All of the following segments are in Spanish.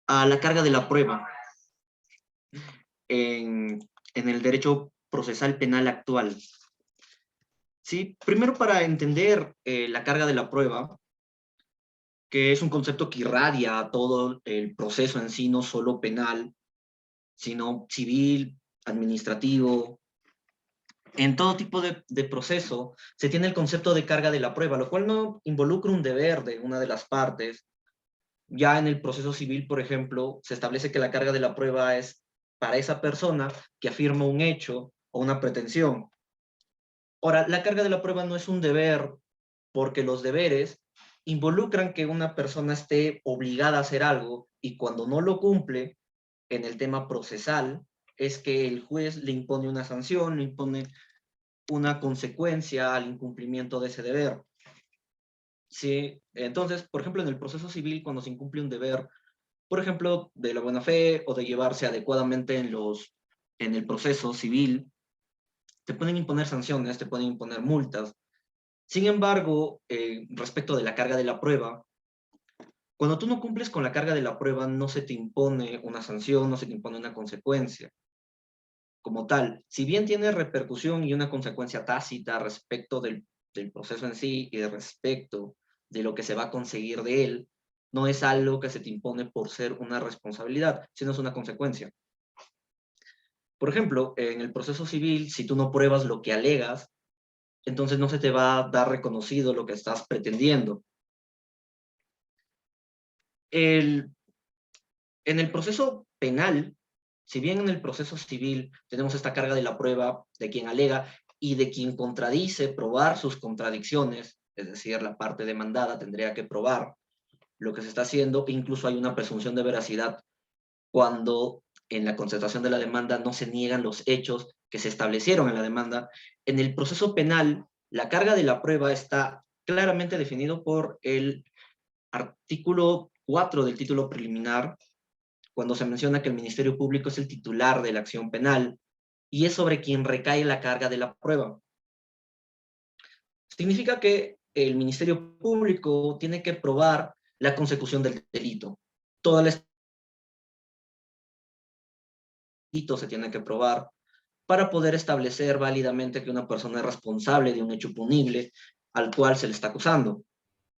a la carga de la prueba en el derecho procesal penal actual. Sí, primero para entender la carga de la prueba, que es un concepto que irradia a todo el proceso en sí, no solo penal, sino civil, administrativo. En todo tipo de proceso se tiene el concepto de carga de la prueba, lo cual no involucra un deber de una de las partes. Ya en el proceso civil, por ejemplo, se establece que la carga de la prueba es para esa persona que afirma un hecho o una pretensión. Ahora, la carga de la prueba no es un deber porque los deberes involucran que una persona esté obligada a hacer algo y cuando no lo cumple en el tema procesal es que el juez le impone una sanción, le impone una consecuencia al incumplimiento de ese deber. Sí, entonces, por ejemplo, en el proceso civil, cuando se incumple un deber, por ejemplo, de la buena fe o de llevarse adecuadamente en el proceso civil, te pueden imponer sanciones, te pueden imponer multas. Sin embargo, respecto de la carga de la prueba, cuando tú no cumples con la carga de la prueba, no se te impone una sanción, no se te impone una consecuencia como tal. Si bien tiene repercusión y una consecuencia tácita respecto del proceso en sí y de respecto de lo que se va a conseguir de él, no es algo que se te impone por ser una responsabilidad, sino es una consecuencia. Por ejemplo, en el proceso civil, si tú no pruebas lo que alegas, entonces no se te va a dar reconocido lo que estás pretendiendo. En el proceso penal, si bien en el proceso civil tenemos esta carga de la prueba de quien alega y de quien contradice, probar sus contradicciones, es decir, la parte demandada tendría que probar lo que se está haciendo, e incluso hay una presunción de veracidad cuando en la constatación de la demanda no se niegan los hechos que se establecieron en la demanda. En el proceso penal, la carga de la prueba está claramente definido por el artículo 4 del título preliminar, cuando se menciona que el Ministerio Público es el titular de la acción penal y es sobre quien recae la carga de la prueba. Significa que el Ministerio Público tiene que probar la consecución del delito. Todo el delito se tiene que probar para poder establecer válidamente que una persona es responsable de un hecho punible al cual se le está acusando.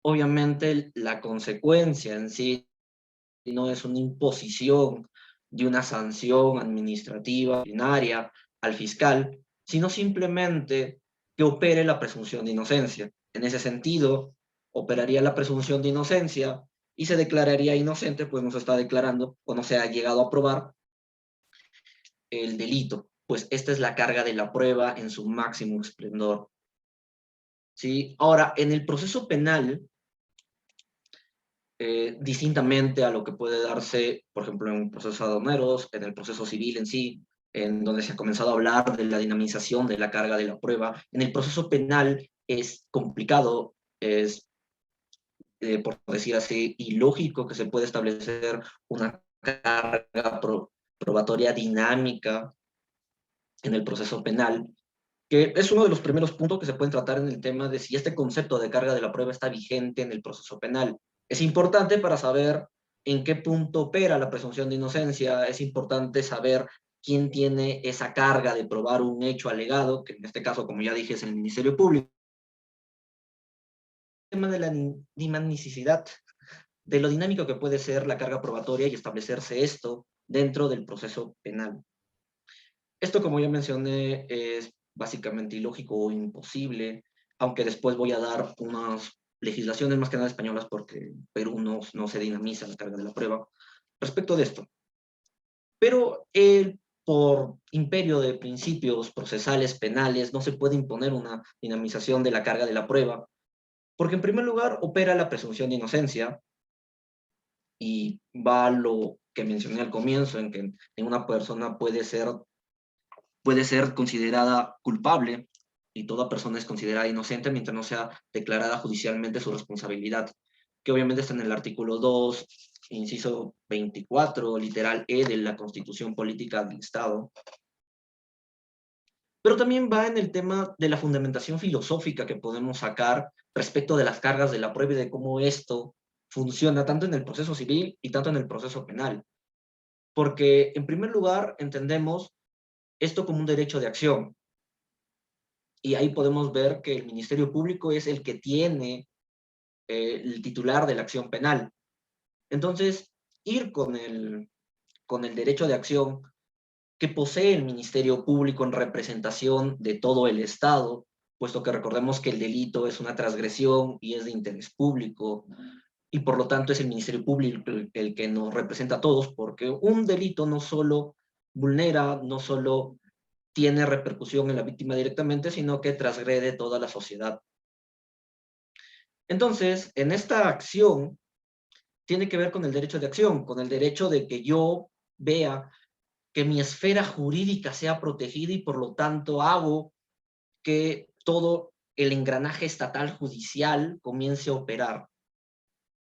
Obviamente, la consecuencia en sí no es una imposición de una sanción administrativa ordinaria al fiscal, sino simplemente que opere la presunción de inocencia. En ese sentido, operaría la presunción de inocencia y se declararía inocente, pues no se está declarando o no se ha llegado a probar el delito. Pues esta es la carga de la prueba en su máximo esplendor. ¿Sí? Ahora, en el proceso penal, distintamente a lo que puede darse, por ejemplo, en un proceso aduaneros, en el proceso civil en sí, en donde se ha comenzado a hablar de la dinamización de la carga de la prueba. En el proceso penal es complicado, es, por decir así, ilógico que se pueda establecer una carga probatoria dinámica en el proceso penal, que es uno de los primeros puntos que se pueden tratar en el tema de si este concepto de carga de la prueba está vigente en el proceso penal. Es importante para saber en qué punto opera la presunción de inocencia, es importante saber quién tiene esa carga de probar un hecho alegado, que en este caso, como ya dije, es el Ministerio Público. El tema de la dinamicidad, de lo dinámico que puede ser la carga probatoria y establecerse esto dentro del proceso penal. Esto, como ya mencioné, es básicamente ilógico o imposible, aunque después voy a dar unas legislaciones más que nada españolas porque en Perú no se dinamiza la carga de la prueba respecto de esto. Pero por imperio de principios procesales penales no se puede imponer una dinamización de la carga de la prueba, porque en primer lugar opera la presunción de inocencia y va a lo que mencioné al comienzo, en que en una persona puede ser considerada culpable y toda persona es considerada inocente mientras no sea declarada judicialmente su responsabilidad, que obviamente está en el artículo 2, inciso 24, literal E de la Constitución Política del Estado. Pero también va en el tema de la fundamentación filosófica que podemos sacar respecto de las cargas de la prueba y de cómo esto funciona tanto en el proceso civil y tanto en el proceso penal. Porque, en primer lugar, entendemos esto como un derecho de acción. Y ahí podemos ver que el Ministerio Público es el que tiene el titular de la acción penal. Entonces, ir con el derecho de acción que posee el Ministerio Público en representación de todo el Estado, puesto que recordemos que el delito es una transgresión y es de interés público, y por lo tanto es el Ministerio Público el que nos representa a todos, porque un delito no solo vulnera, no solo tiene repercusión en la víctima directamente, sino que transgrede toda la sociedad. Entonces, en esta acción, tiene que ver con el derecho de acción, con el derecho de que yo vea que mi esfera jurídica sea protegida y por lo tanto hago que todo el engranaje estatal judicial comience a operar.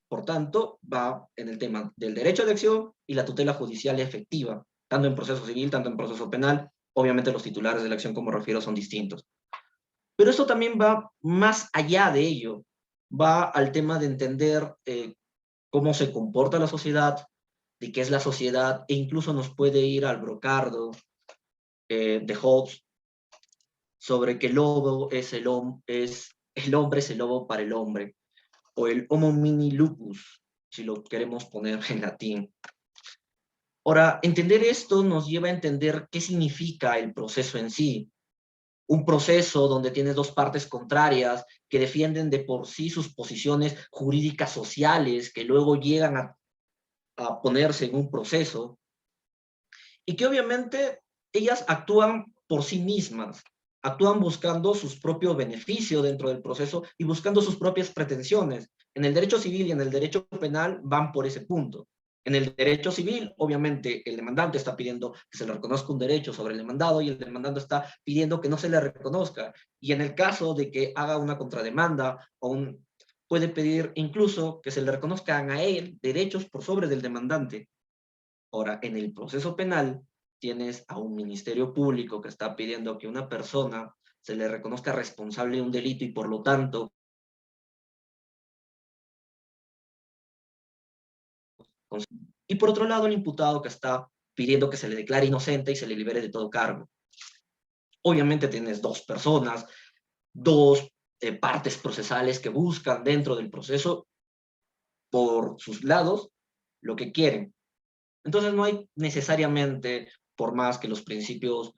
Por tanto, va en el tema del derecho de acción y la tutela judicial efectiva, tanto en proceso civil, tanto en proceso penal. Obviamente los titulares de la acción, como refiero, son distintos. Pero esto también va más allá de ello. Va al tema de entender cómo se comporta la sociedad, de qué es la sociedad, e incluso nos puede ir al brocardo de Hobbes sobre que el lobo es el hombre es el lobo para el hombre, o el homo homini lupus, si lo queremos poner en latín. Ahora, entender esto nos lleva a entender qué significa el proceso en sí. Un proceso donde tienes dos partes contrarias que defienden de por sí sus posiciones jurídicas sociales, que luego llegan a ponerse en un proceso, y que obviamente ellas actúan por sí mismas, actúan buscando sus propios beneficios dentro del proceso y buscando sus propias pretensiones. En el derecho civil y en el derecho penal van por ese punto. En el derecho civil, obviamente, el demandante está pidiendo que se le reconozca un derecho sobre el demandado y el demandante está pidiendo que no se le reconozca. Y en el caso de que haga una contrademanda puede pedir incluso que se le reconozcan a él derechos por sobre del demandante. Ahora, en el proceso penal, tienes a un ministerio público que está pidiendo que una persona se le reconozca responsable de un delito y por lo tanto, y por otro lado, el imputado que está pidiendo que se le declare inocente y se le libere de todo cargo. Obviamente tienes dos personas, dos partes procesales que buscan dentro del proceso por sus lados lo que quieren. Entonces no hay necesariamente, por más que los principios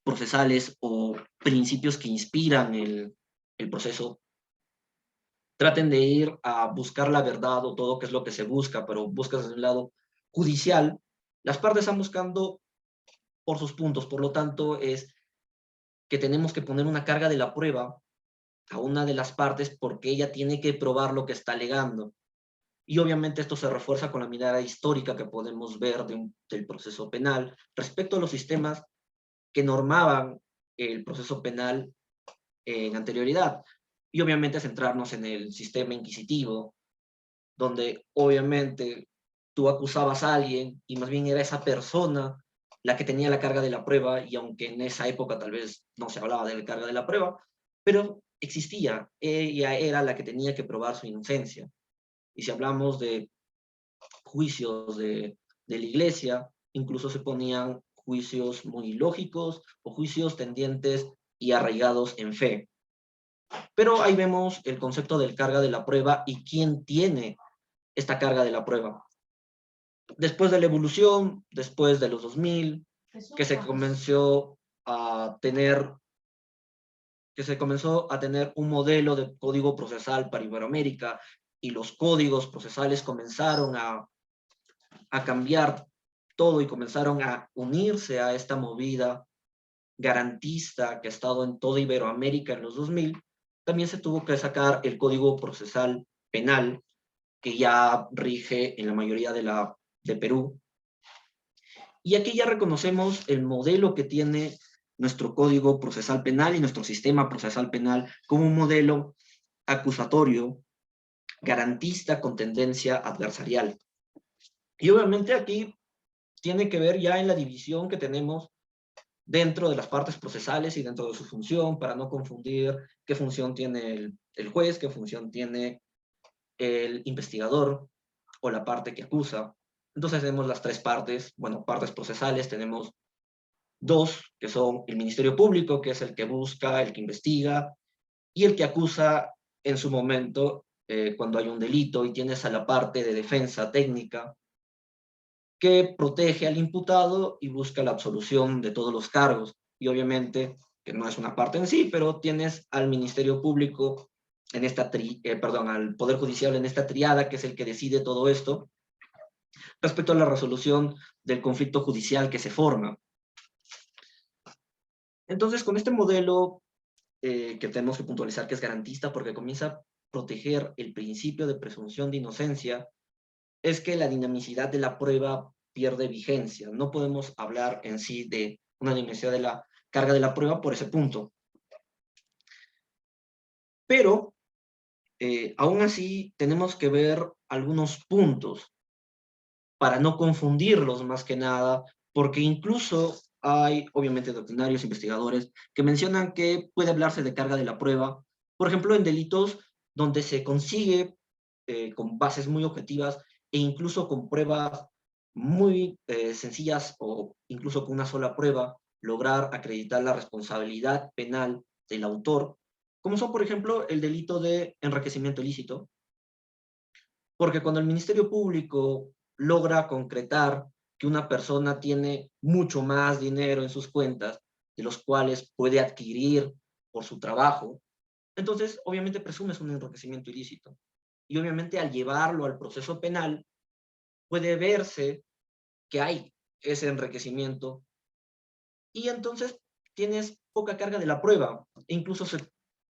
procesales o principios que inspiran el proceso traten de ir a buscar la verdad o todo qué es lo que se busca, pero buscas desde un lado judicial, las partes están buscando por sus puntos, por lo tanto es que tenemos que poner una carga de la prueba a una de las partes porque ella tiene que probar lo que está alegando. Y obviamente esto se refuerza con la mirada histórica que podemos ver del proceso penal respecto a los sistemas que normaban el proceso penal en anterioridad. Y obviamente centrarnos en el sistema inquisitivo, donde obviamente tú acusabas a alguien y más bien era esa persona la que tenía la carga de la prueba, y aunque en esa época tal vez no se hablaba de la carga de la prueba, pero existía, ella era la que tenía que probar su inocencia. Y si hablamos de juicios de la iglesia, incluso se ponían juicios muy lógicos o juicios tendientes y arraigados en fe. Pero ahí vemos el concepto del carga de la prueba y quién tiene esta carga de la prueba. Después de la evolución, después de los 2000, que se comenzó a tener un modelo de código procesal para Iberoamérica y los códigos procesales comenzaron a cambiar todo y comenzaron a unirse a esta movida garantista que ha estado en toda Iberoamérica en los 2000, también se tuvo que sacar el Código Procesal Penal, que ya rige en la mayoría de Perú. Y aquí ya reconocemos el modelo que tiene nuestro Código Procesal Penal y nuestro sistema procesal penal como un modelo acusatorio, garantista con tendencia adversarial. Y obviamente aquí tiene que ver ya en la división que tenemos dentro de las partes procesales y dentro de su función, para no confundir qué función tiene el juez, qué función tiene el investigador, o la parte que acusa. Entonces tenemos las tres partes, bueno, partes procesales, tenemos dos, que son el Ministerio Público, que es el que busca, el que investiga, y el que acusa en su momento cuando hay un delito, y tienes a la parte de defensa técnica, que protege al imputado y busca la absolución de todos los cargos. Y obviamente, que no es una parte en sí, pero tienes al Ministerio Público en esta perdón, al Poder Judicial en esta triada, que es el que decide todo esto, respecto a la resolución del conflicto judicial que se forma. Entonces, con este modelo que tenemos que puntualizar que es garantista porque comienza a proteger el principio de presunción de inocencia, es que la dinamicidad de la prueba pierde vigencia. No podemos hablar en sí de una dinamicidad de la carga de la prueba por ese punto. Pero, aún así, tenemos que ver algunos puntos para no confundirlos más que nada, porque incluso hay, obviamente, doctrinarios, investigadores, que mencionan que puede hablarse de carga de la prueba, por ejemplo, en delitos donde se consigue con bases muy objetivas e incluso con pruebas muy sencillas o incluso con una sola prueba, lograr acreditar la responsabilidad penal del autor, como son, por ejemplo, el delito de enriquecimiento ilícito, porque cuando el Ministerio Público logra concretar que una persona tiene mucho más dinero en sus cuentas, de los cuales puede adquirir por su trabajo, entonces obviamente presumes un enriquecimiento ilícito. Y obviamente al llevarlo al proceso penal, puede verse que hay ese enriquecimiento y entonces tienes poca carga de la prueba. Incluso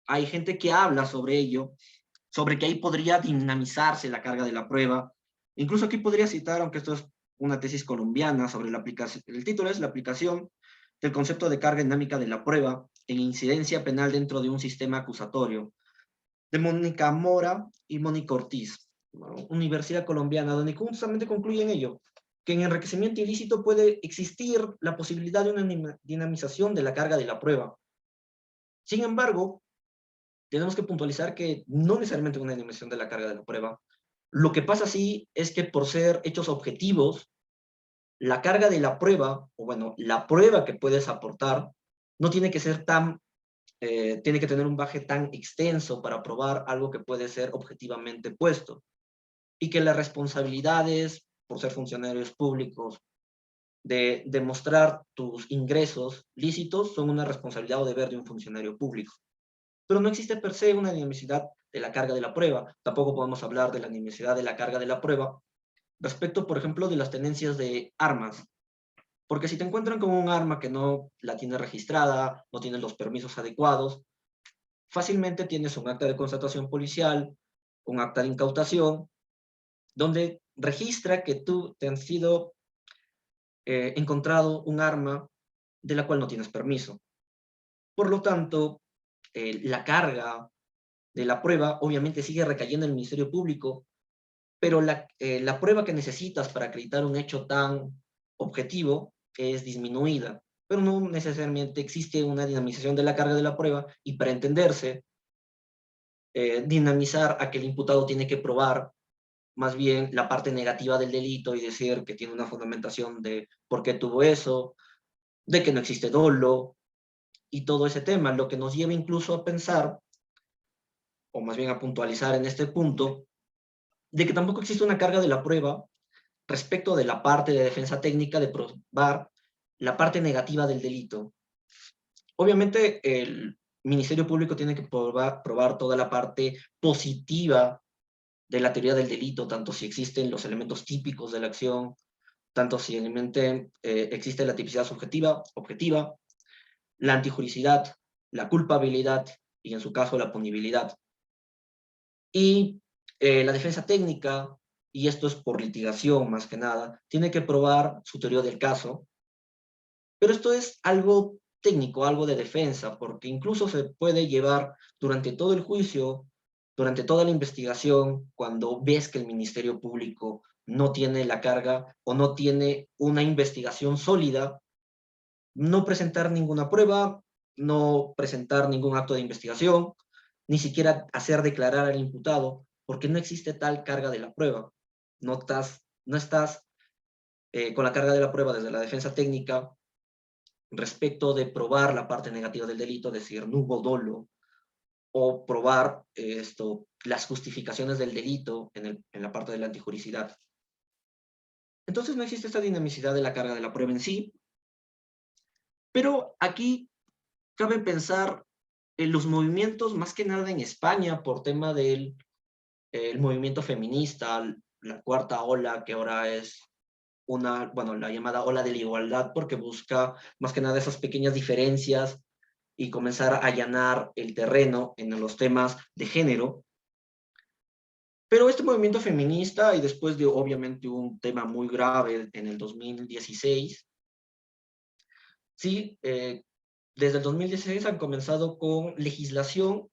hay gente que habla sobre ello, sobre que ahí podría dinamizarse la carga de la prueba. Incluso aquí podría citar, aunque esto es una tesis colombiana, sobre la aplicación, el título es la aplicación del concepto de carga dinámica de la prueba en incidencia penal dentro de un sistema acusatorio, de Mónica Mora y Mónica Ortiz, Universidad Colombiana, donde justamente concluyen ello, que en enriquecimiento ilícito puede existir la posibilidad de una dinamización de la carga de la prueba. Sin embargo, tenemos que puntualizar que no necesariamente una dinamización de la carga de la prueba. Lo que pasa sí es que por ser hechos objetivos, la carga de la prueba, o bueno, la prueba que puedes aportar, no tiene que ser tan tiene que tener un baje tan extenso para probar algo que puede ser objetivamente puesto. Y que las responsabilidades, por ser funcionarios públicos, de demostrar tus ingresos lícitos son una responsabilidad o deber de un funcionario público. Pero no existe per se una dinamicidad de la carga de la prueba. Tampoco podemos hablar de la dinamicidad de la carga de la prueba respecto, por ejemplo, de las tenencias de armas. Porque si te encuentran con un arma que no la tiene registrada, no tiene los permisos adecuados, fácilmente tienes un acta de constatación policial, un acta de incautación, donde registra que tú te han sido encontrado un arma de la cual no tienes permiso. Por lo tanto, la carga de la prueba obviamente sigue recayendo en el Ministerio Público, pero la prueba que necesitas para acreditar un hecho tan objetivo es disminuida, pero no necesariamente existe una dinamización de la carga de la prueba y para entenderse, dinamizar a que el imputado tiene que probar más bien la parte negativa del delito y decir que tiene una fundamentación de por qué tuvo eso, de que no existe dolo y todo ese tema, lo que nos lleva incluso a pensar, o más bien a puntualizar en este punto, de que tampoco existe una carga de la prueba respecto de la parte de defensa técnica de probar la parte negativa del delito. Obviamente el Ministerio Público tiene que probar toda la parte positiva de la teoría del delito, tanto si existen los elementos típicos de la acción, tanto si existe la tipicidad subjetiva, objetiva, la antijuricidad, la culpabilidad y en su caso la punibilidad. Y la defensa técnica, y esto es por litigación más que nada, tiene que probar su teoría del caso, pero esto es algo técnico, algo de defensa, porque incluso se puede llevar durante todo el juicio, durante toda la investigación, cuando ves que el Ministerio Público no tiene la carga o no tiene una investigación sólida, no presentar ninguna prueba, no presentar ningún acto de investigación, ni siquiera hacer declarar al imputado, porque no existe tal carga de la prueba. no estás con la carga de la prueba desde la defensa técnica respecto de probar la parte negativa del delito, es decir, no hubo dolo, o probar las justificaciones del delito en la parte de la antijuricidad. Entonces no existe esta dinamicidad de la carga de la prueba en sí, pero aquí cabe pensar en los movimientos, más que nada en España, por tema del el movimiento feminista, la cuarta ola, que ahora es la llamada ola de la igualdad, porque busca más que nada esas pequeñas diferencias y comenzar a allanar el terreno en los temas de género. Pero este movimiento feminista, y después de obviamente un tema muy grave en el 2016, sí, desde el 2016 han comenzado con legislación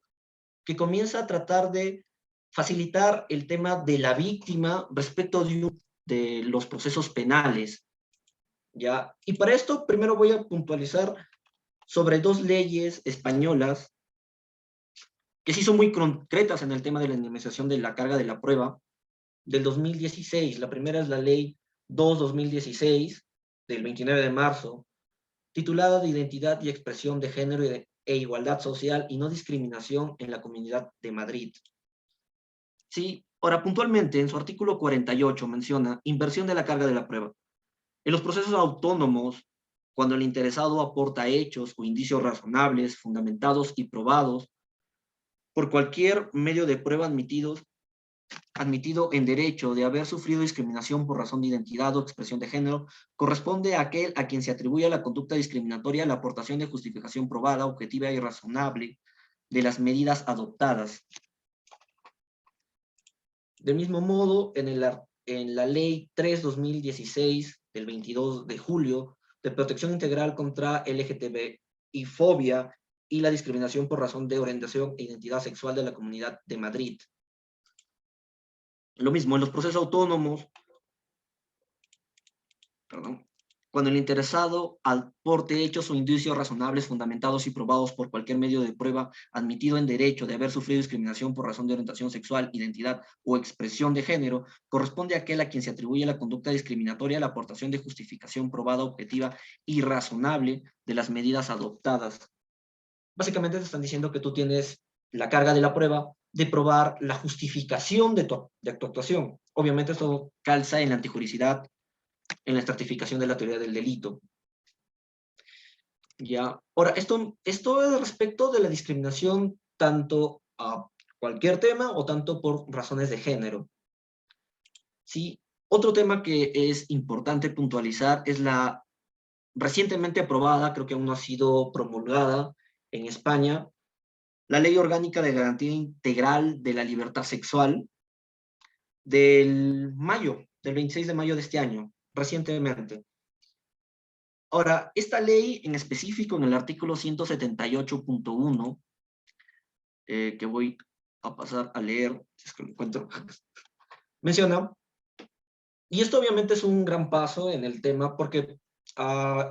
que comienza a tratar de facilitar el tema de la víctima respecto de los procesos penales, ¿ya? Y para esto primero voy a puntualizar sobre dos leyes españolas que sí son muy concretas en el tema de la indemnización de la carga de la prueba, del 2016. La primera es la ley 2-2016, del 29 de marzo, titulada de Identidad y Expresión de Género e Igualdad Social y No Discriminación en la Comunidad de Madrid. Sí, ahora puntualmente en su artículo 48 menciona inversión de la carga de la prueba. En los procesos autónomos, cuando el interesado aporta hechos o indicios razonables, fundamentados y probados por cualquier medio de prueba admitido en derecho de haber sufrido discriminación por razón de identidad o expresión de género, corresponde a aquel a quien se atribuye la conducta discriminatoria la aportación de justificación probada, objetiva y razonable de las medidas adoptadas. Del mismo modo, en la Ley 3-2016 del 22 de julio de protección integral contra LGTB y fobia y la discriminación por razón de orientación e identidad sexual de la Comunidad de Madrid. Lo mismo, en los procesos autónomos, cuando el interesado aporte hechos o indicios razonables, fundamentados y probados por cualquier medio de prueba admitido en derecho de haber sufrido discriminación por razón de orientación sexual, identidad o expresión de género, corresponde a aquel a quien se atribuye la conducta discriminatoria la aportación de justificación probada, objetiva y razonable de las medidas adoptadas. Básicamente te están diciendo que tú tienes la carga de la prueba de probar la justificación de tu actuación. Obviamente esto calza en la antijuricidad, en la estratificación de la teoría del delito. Ya. Ahora, esto es respecto de la discriminación tanto a cualquier tema o tanto por razones de género. Sí. Otro tema que es importante puntualizar es la recientemente aprobada, creo que aún no ha sido promulgada en España, la Ley Orgánica de Garantía Integral de la Libertad Sexual del 26 de mayo de este año, recientemente. Ahora, esta ley en específico, en el artículo 178.1, que voy a pasar a leer, si es que lo encuentro, menciona, y esto obviamente es un gran paso en el tema, porque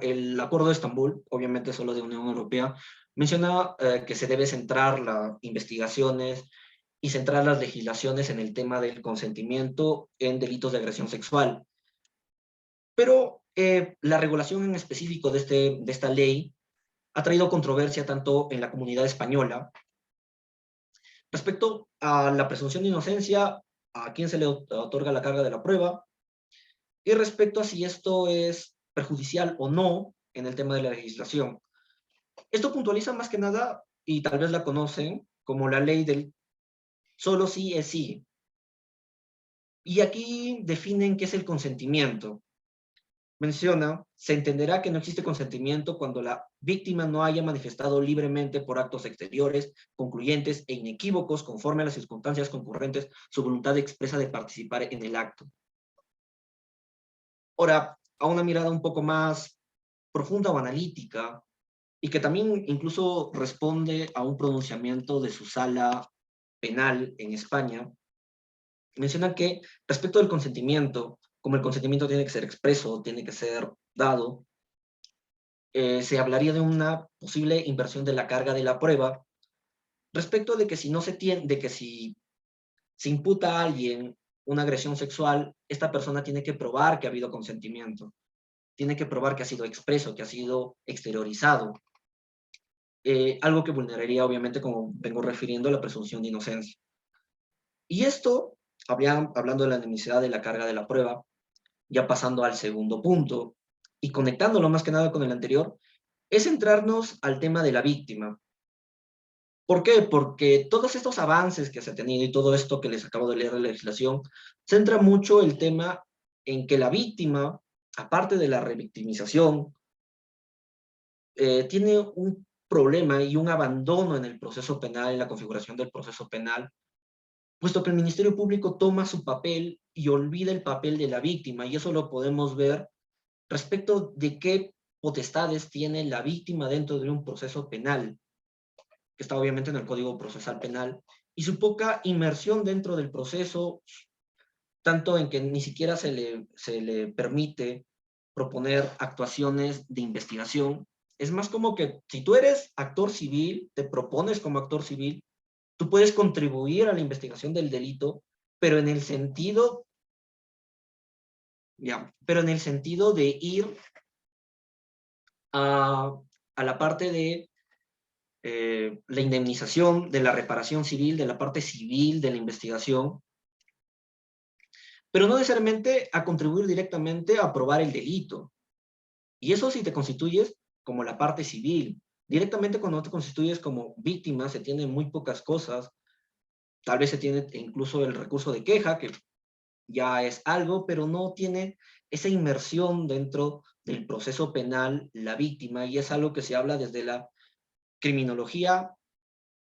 el Acuerdo de Estambul, obviamente solo de Unión Europea, menciona que se debe centrar las investigaciones y centrar las legislaciones en el tema del consentimiento en delitos de agresión sexual. Pero la regulación en específico de esta ley ha traído controversia tanto en la comunidad española respecto a la presunción de inocencia, a quién se le otorga la carga de la prueba, y respecto a si esto es perjudicial o no en el tema de la legislación. Esto puntualiza más que nada, y tal vez la conocen, como la ley del solo sí es sí. Y aquí definen qué es el consentimiento. Menciona, se entenderá que no existe consentimiento cuando la víctima no haya manifestado libremente por actos exteriores, concluyentes e inequívocos, conforme a las circunstancias concurrentes, su voluntad expresa de participar en el acto. Ahora, a una mirada un poco más profunda o analítica, y que también incluso responde a un pronunciamiento de su sala penal en España, menciona que respecto del consentimiento, como el consentimiento tiene que ser expreso, tiene que ser dado, se hablaría de una posible inversión de la carga de la prueba respecto de que si no se tiene, de que si se imputa a alguien una agresión sexual, esta persona tiene que probar que ha habido consentimiento, tiene que probar que ha sido expreso, que ha sido exteriorizado, algo que vulneraría, obviamente, como vengo refiriendo, la presunción de inocencia. Y esto, hablando de la necesidad de la carga de la prueba, ya pasando al segundo punto, y conectándolo más que nada con el anterior, es centrarnos al tema de la víctima. ¿Por qué? Porque todos estos avances que se ha tenido y todo esto que les acabo de leer de la legislación, centra mucho el tema en que la víctima, aparte de la revictimización, tiene un problema y un abandono en el proceso penal, en la configuración del proceso penal, puesto que el Ministerio Público toma su papel y olvida el papel de la víctima, y eso lo podemos ver respecto de qué potestades tiene la víctima dentro de un proceso penal, que está obviamente en el Código Procesal Penal, y su poca inmersión dentro del proceso, tanto en que ni siquiera se le permite proponer actuaciones de investigación. Es más como que si tú eres actor civil, te propones como actor civil, tú puedes contribuir a la investigación del delito, pero en el sentido, pero en el sentido de ir a la parte de la indemnización, de la reparación civil, de la parte civil de la investigación, pero no necesariamente a contribuir directamente a probar el delito. Y eso si te constituyes como la parte civil. Directamente cuando te constituyes como víctima se tienen muy pocas cosas. Tal vez se tiene incluso el recurso de queja, que ya es algo, pero no tiene esa inmersión dentro del proceso penal la víctima, y es algo que se habla desde la criminología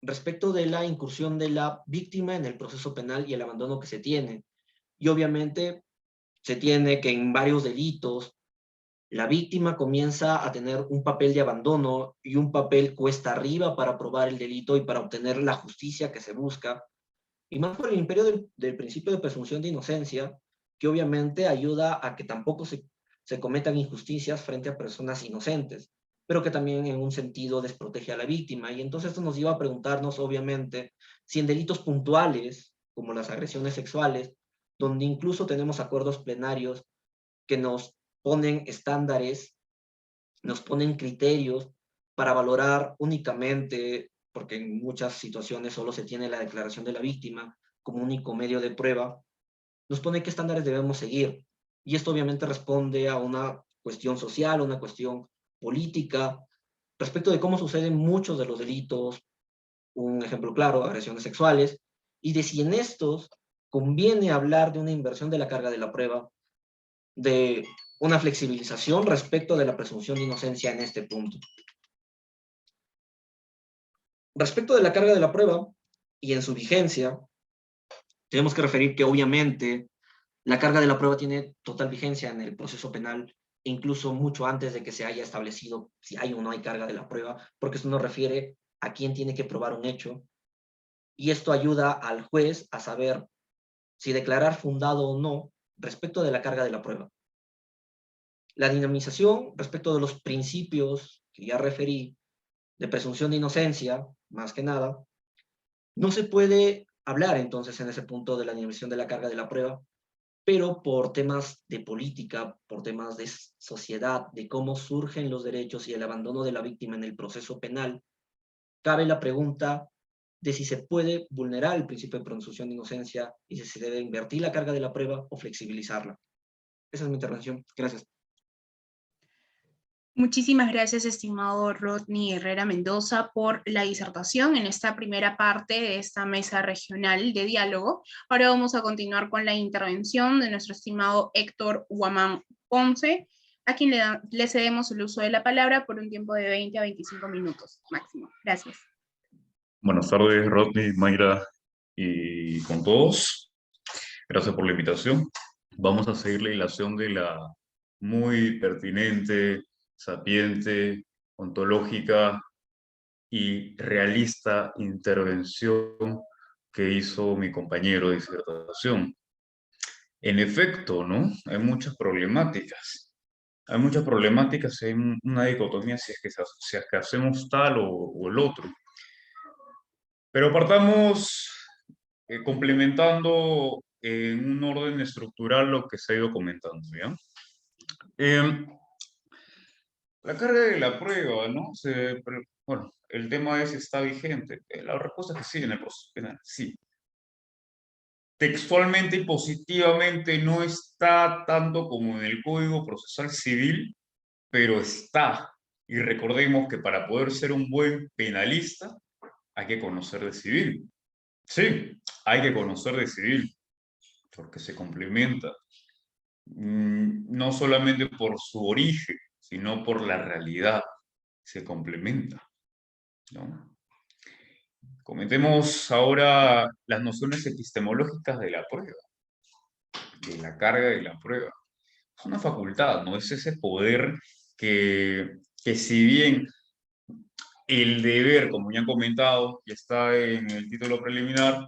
respecto de la incursión de la víctima en el proceso penal y el abandono que se tiene. Y obviamente se tiene que en varios delitos la víctima comienza a tener un papel de abandono y un papel cuesta arriba para probar el delito y para obtener la justicia que se busca, y más por el imperio del principio de presunción de inocencia, que obviamente ayuda a que tampoco se cometan injusticias frente a personas inocentes, pero que también en un sentido desprotege a la víctima. Y entonces esto nos lleva a preguntarnos, obviamente, si en delitos puntuales, como las agresiones sexuales, donde incluso tenemos acuerdos plenarios que nos ponen estándares, nos ponen criterios para valorar únicamente, porque en muchas situaciones solo se tiene la declaración de la víctima como único medio de prueba, nos pone qué estándares debemos seguir. Y esto obviamente responde a una cuestión social, a una cuestión política, respecto de cómo suceden muchos de los delitos, un ejemplo claro, agresiones sexuales, y de si en estos conviene hablar de una inversión de la carga de la prueba, de una flexibilización respecto de la presunción de inocencia en este punto. Respecto de la carga de la prueba y en su vigencia, tenemos que referir que obviamente la carga de la prueba tiene total vigencia en el proceso penal, incluso mucho antes de que se haya establecido si hay o no hay carga de la prueba, porque esto nos refiere a quién tiene que probar un hecho, y esto ayuda al juez a saber si declarar fundado o no respecto de la carga de la prueba. La dinamización respecto de los principios que ya referí, de presunción de inocencia, más que nada, no se puede hablar entonces en ese punto de la dinamización de la carga de la prueba, pero por temas de política, por temas de sociedad, de cómo surgen los derechos y el abandono de la víctima en el proceso penal, cabe la pregunta de si se puede vulnerar el principio de presunción de inocencia y si se debe invertir la carga de la prueba o flexibilizarla. Esa es mi intervención. Gracias. Muchísimas gracias, estimado Rodney Herrera Mendoza, por la disertación en esta primera parte de esta mesa regional de diálogo. Ahora vamos a continuar con la intervención de nuestro estimado Héctor Huamán Ponce, a quien le cedemos el uso de la palabra por un tiempo de 20 a 25 minutos máximo. Gracias. Buenas tardes, Rodney, Mayra y con todos. Gracias por la invitación. Vamos a seguir la hilación de la muy pertinente, sapiente, ontológica y realista intervención que hizo mi compañero de disertación. En efecto, ¿no? Hay muchas problemáticas. Hay muchas problemáticas y hay una dicotomía si es que hacemos tal o el otro. Pero partamos complementando en un orden estructural lo que se ha ido comentando, ¿ya? La carga de la prueba, ¿no? Bueno, el tema es, ¿está vigente? La respuesta es que sí, en el proceso penal, sí. Textualmente y positivamente no está tanto como en el Código Procesal Civil, pero está. Y recordemos que para poder ser un buen penalista hay que conocer de civil. Sí, hay que conocer de civil, porque se complementa. No solamente por su origen, sino por la realidad. Se complementa, ¿no? Comentemos ahora las nociones epistemológicas de la prueba, de la carga de la prueba. Es una facultad, ¿no? Es ese poder que si bien el deber, como ya han comentado, y está en el título preliminar,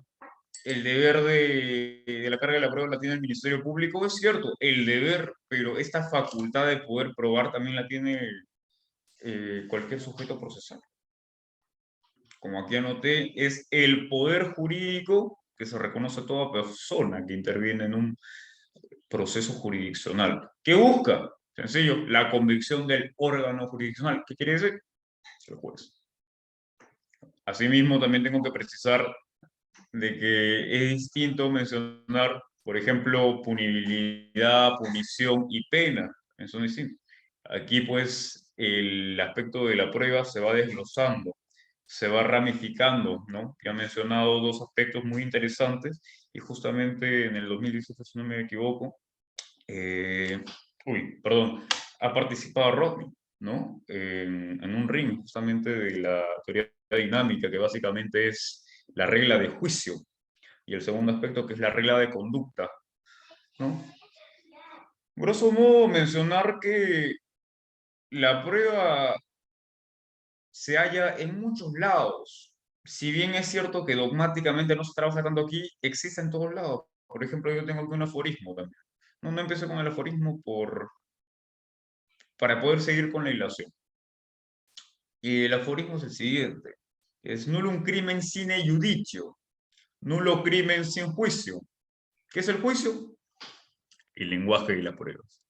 el deber de la carga de la prueba la tiene el Ministerio Público, es cierto, el deber, pero esta facultad de poder probar también la tiene cualquier sujeto procesal. Como aquí anoté, es el poder jurídico que se reconoce a toda persona que interviene en un proceso jurisdiccional. ¿Qué busca? Sencillo, la convicción del órgano jurisdiccional. ¿Qué quiere decir? El juez. Asimismo, también tengo que precisar de que es distinto mencionar, por ejemplo, punibilidad, punición y pena. Son distintos. Aquí, pues, el aspecto de la prueba se va desglosando, se va ramificando, ¿no? Que ha mencionado dos aspectos muy interesantes y justamente en el 2017, si no me equivoco, perdón, ha participado Rodney, ¿no? En un ring justamente de la teoría dinámica, que básicamente es la regla de juicio, y el segundo aspecto que es la regla de conducta, ¿no? Grosso modo, mencionar que la prueba se halla en muchos lados. Si bien es cierto que dogmáticamente no se trabaja tanto aquí, existe en todos lados. Por ejemplo, yo tengo aquí un aforismo también. No empecé con el aforismo para poder seguir con la hilación. Y el aforismo es el siguiente. Es nullum crimen sine judicio. Nulo crimen sin juicio. ¿Qué es el juicio? El lenguaje y las pruebas.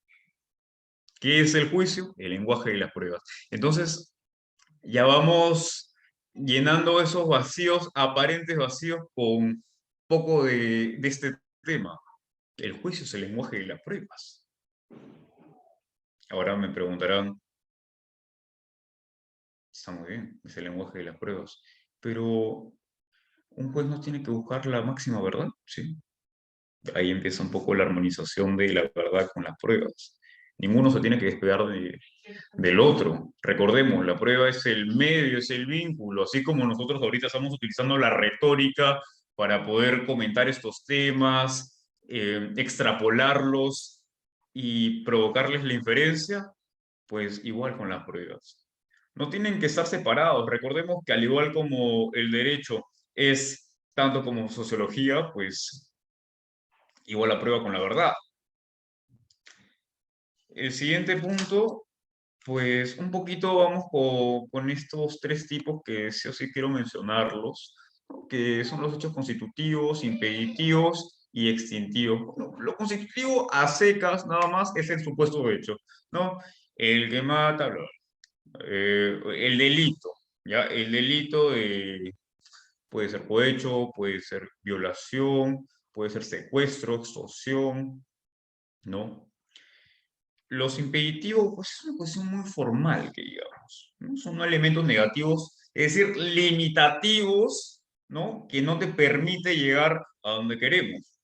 ¿Qué es el juicio? El lenguaje y las pruebas. Entonces, ya vamos llenando esos vacíos, aparentes vacíos, con un poco de este tema. El juicio es el lenguaje y las pruebas. Ahora me preguntarán, está muy bien, es el lenguaje de las pruebas, pero un juez no tiene que buscar la máxima verdad, ¿sí? Ahí empieza un poco la armonización de la verdad con las pruebas. Ninguno se tiene que despegar del otro. Recordemos, la prueba es el medio, es el vínculo, así como nosotros ahorita estamos utilizando la retórica para poder comentar estos temas, extrapolarlos y provocarles la inferencia, pues igual con las pruebas. No tienen que estar separados. Recordemos que al igual como el derecho es tanto como sociología, pues igual la prueba con la verdad. El siguiente punto, pues un poquito vamos con estos tres tipos que sí o sí quiero mencionarlos, ¿no? Que son los hechos constitutivos, impeditivos y extintivos. Bueno, lo constitutivo a secas nada más es el supuesto hecho, ¿no? El que mata, el delito, ¿ya? El delito puede ser cohecho, puede ser violación, puede ser secuestro, extorsión, ¿no? Los impeditivos, pues es una cuestión muy formal, que digamos, ¿no? Son elementos negativos, es decir, limitativos, ¿no? Que no te permite llegar a donde queremos.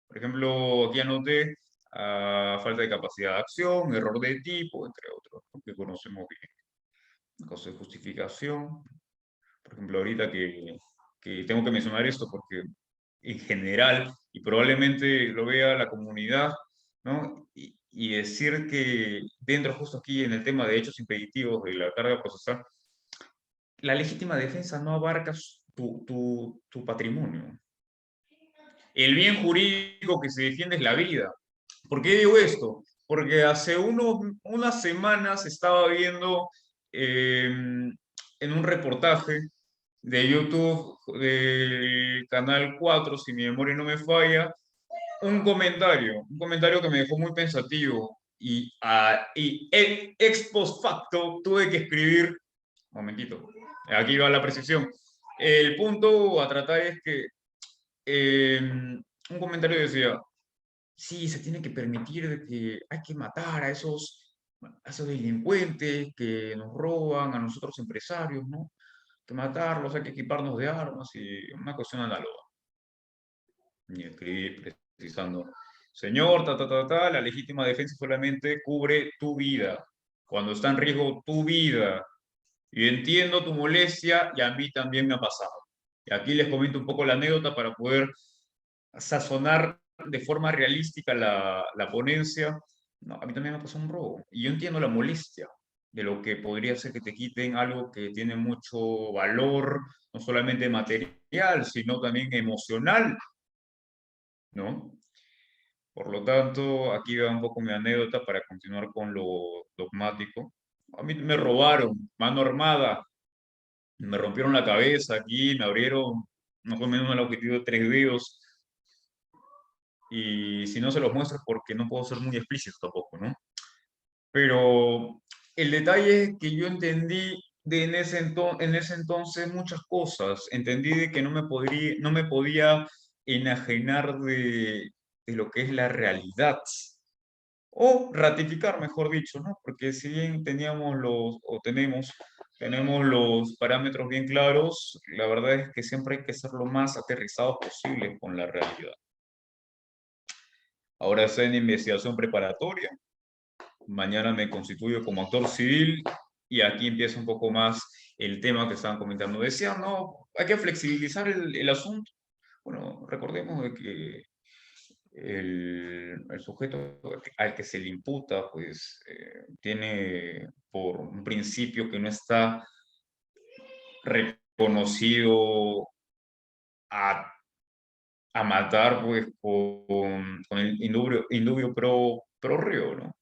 Por ejemplo, aquí anoté falta de capacidad de acción, error de tipo, entre otros, ¿no? Que conocemos bien. Caso de justificación. Por ejemplo, ahorita que tengo que mencionar esto porque en general, y probablemente lo vea la comunidad, ¿no? Y decir que dentro justo aquí en el tema de hechos impeditivos de la carga procesal, la legítima defensa no abarca tu patrimonio. El bien jurídico que se defiende es la vida. ¿Por qué digo esto? Porque hace unas semanas estaba viendo en un reportaje de YouTube del Canal 4, si mi memoria no me falla, un comentario que me dejó muy pensativo y ex post facto tuve que escribir, un momentito, aquí va la precisión. El punto a tratar es que un comentario decía, sí, se tiene que permitir de que hay que matar a esos delincuentes que nos roban, a nosotros empresarios, ¿no? Que matarlos, hay que equiparnos de armas y una cuestión análoga. Y escribí precisando, señor, la legítima defensa solamente cubre tu vida, cuando está en riesgo tu vida. Y entiendo tu molestia y a mí también me ha pasado. Y aquí les comento un poco la anécdota para poder sazonar de forma realística la ponencia. No, a mí también me ha pasado un robo. Y yo entiendo la molestia de lo que podría ser que te quiten algo que tiene mucho valor, no solamente material, sino también emocional, ¿no? Por lo tanto, aquí va un poco mi anécdota para continuar con lo dogmático. A mí me robaron, mano armada, me rompieron la cabeza aquí, me abrieron más o menos el objetivo de 3 dedos. Y si no se los muestro es porque no puedo ser muy explícito tampoco, ¿no? Pero el detalle es que yo entendí en ese entonces muchas cosas. Entendí de que no me podía enajenar de lo que es la realidad. O ratificar, mejor dicho, ¿no? Porque si bien tenemos los parámetros bien claros, la verdad es que siempre hay que ser lo más aterrizados posible con la realidad. Ahora estoy en investigación preparatoria. Mañana me constituyo como actor civil y aquí empieza un poco más el tema que estaban comentando. Decían, no, hay que flexibilizar el asunto. Bueno, recordemos de que el sujeto al que se le imputa, pues, tiene por un principio que no está reconocido a, a matar, pues, con el indubio pro reo, ¿no?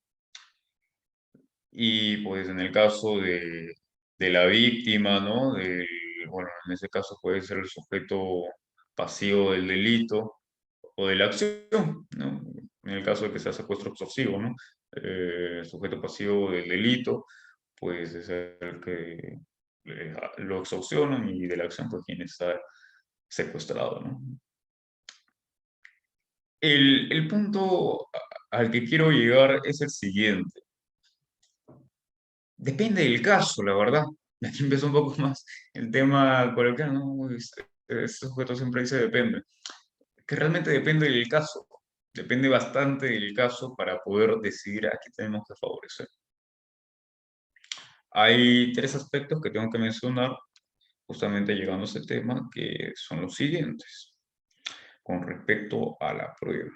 Y pues en el caso de la víctima, ¿no? Bueno, en ese caso puede ser el sujeto pasivo del delito o de la acción, ¿no? En el caso de que sea secuestro extorsivo, ¿no? El sujeto pasivo del delito, pues es el que lo extorsionan y de la acción, pues quien está secuestrado, ¿no? El punto al que quiero llegar es el siguiente. Depende del caso, la verdad. Aquí empezó un poco más el tema coloquial, ¿no? Este sujeto siempre dice depende. Que realmente depende del caso. Depende bastante del caso para poder decidir a qué tenemos que favorecer. Hay 3 aspectos que tengo que mencionar justamente llegando a ese tema, que son los siguientes, con respecto a la prueba.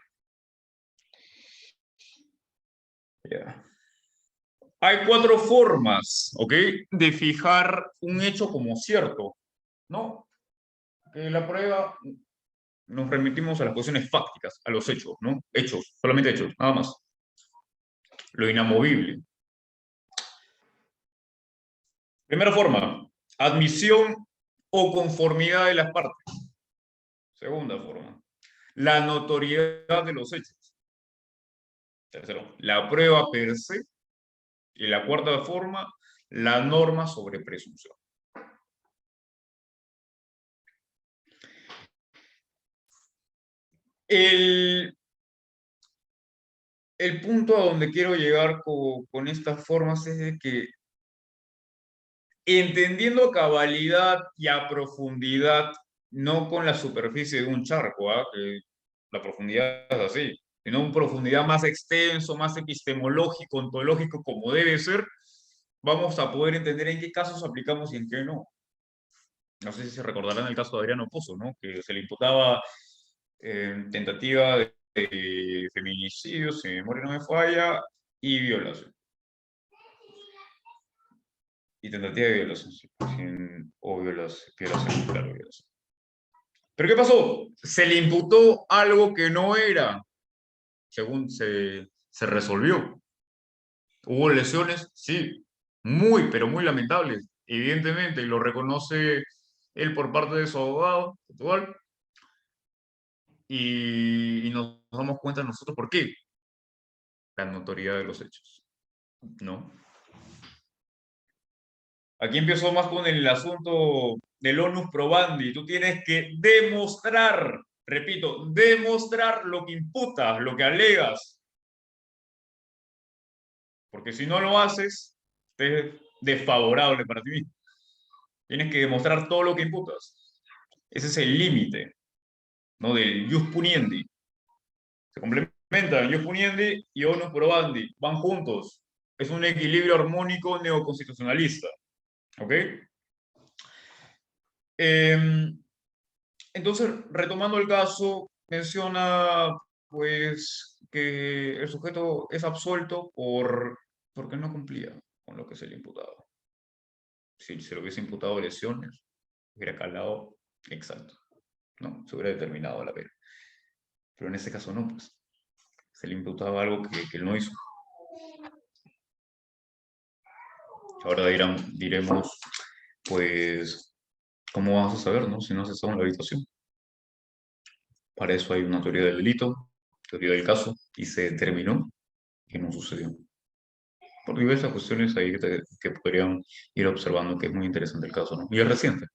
Ya. Hay 4 formas, ¿ok?, de fijar un hecho como cierto, ¿no? Que la prueba nos remitimos a las cuestiones fácticas, a los hechos, ¿no? Hechos, solamente hechos, nada más. Lo inamovible. Primera forma, admisión o conformidad de las partes. Segunda forma, la notoriedad de los hechos. Tercero, la prueba per se. Y la cuarta forma, la norma sobre presunción. El punto a donde quiero llegar con estas formas es de que, entendiendo a cabalidad y a profundidad, no con la superficie de un charco, que la profundidad es así, sino una profundidad más extenso, más epistemológico, ontológico, como debe ser, vamos a poder entender en qué casos aplicamos y en qué no. No sé si se recordarán el caso de Adriano Pozo, ¿no? Que se le imputaba tentativa de feminicidio, si mi memoria no me falla, y violación. Y tentativa de violación, sí, o violación, claro, violación. ¿Pero qué pasó? Se le imputó algo que no era, según se resolvió. ¿Hubo lesiones? Sí, muy, pero muy lamentables, evidentemente, y lo reconoce él por parte de su abogado, Portugal. y nos damos cuenta nosotros por qué. La notoriedad de los hechos, ¿no? Aquí empiezo más con el asunto del onus probandi. Tú tienes que demostrar, repito, demostrar lo que imputas, lo que alegas. Porque si no lo haces, es desfavorable para ti mismo. Tienes que demostrar todo lo que imputas. Ese es el límite, ¿no? Del jus puniendi. Se complementan jus puniendi y onus probandi. Van juntos. Es un equilibrio armónico neoconstitucionalista. ¿Ok? Entonces, retomando el caso, menciona pues que el sujeto es absuelto porque no cumplía con lo que se le imputaba. Si se le hubiese imputado lesiones, hubiera calado exacto, ¿no? Se hubiera determinado la pena. Pero en este caso no, pues se le imputaba algo que él no hizo. Ahora diremos, pues, ¿cómo vamos a saber, no? Si no has estado en la habitación. Para eso hay una teoría del delito, teoría del caso, y se determinó que no sucedió. Por diversas cuestiones ahí que podrían ir observando, que es muy interesante el caso, ¿no? Y es reciente.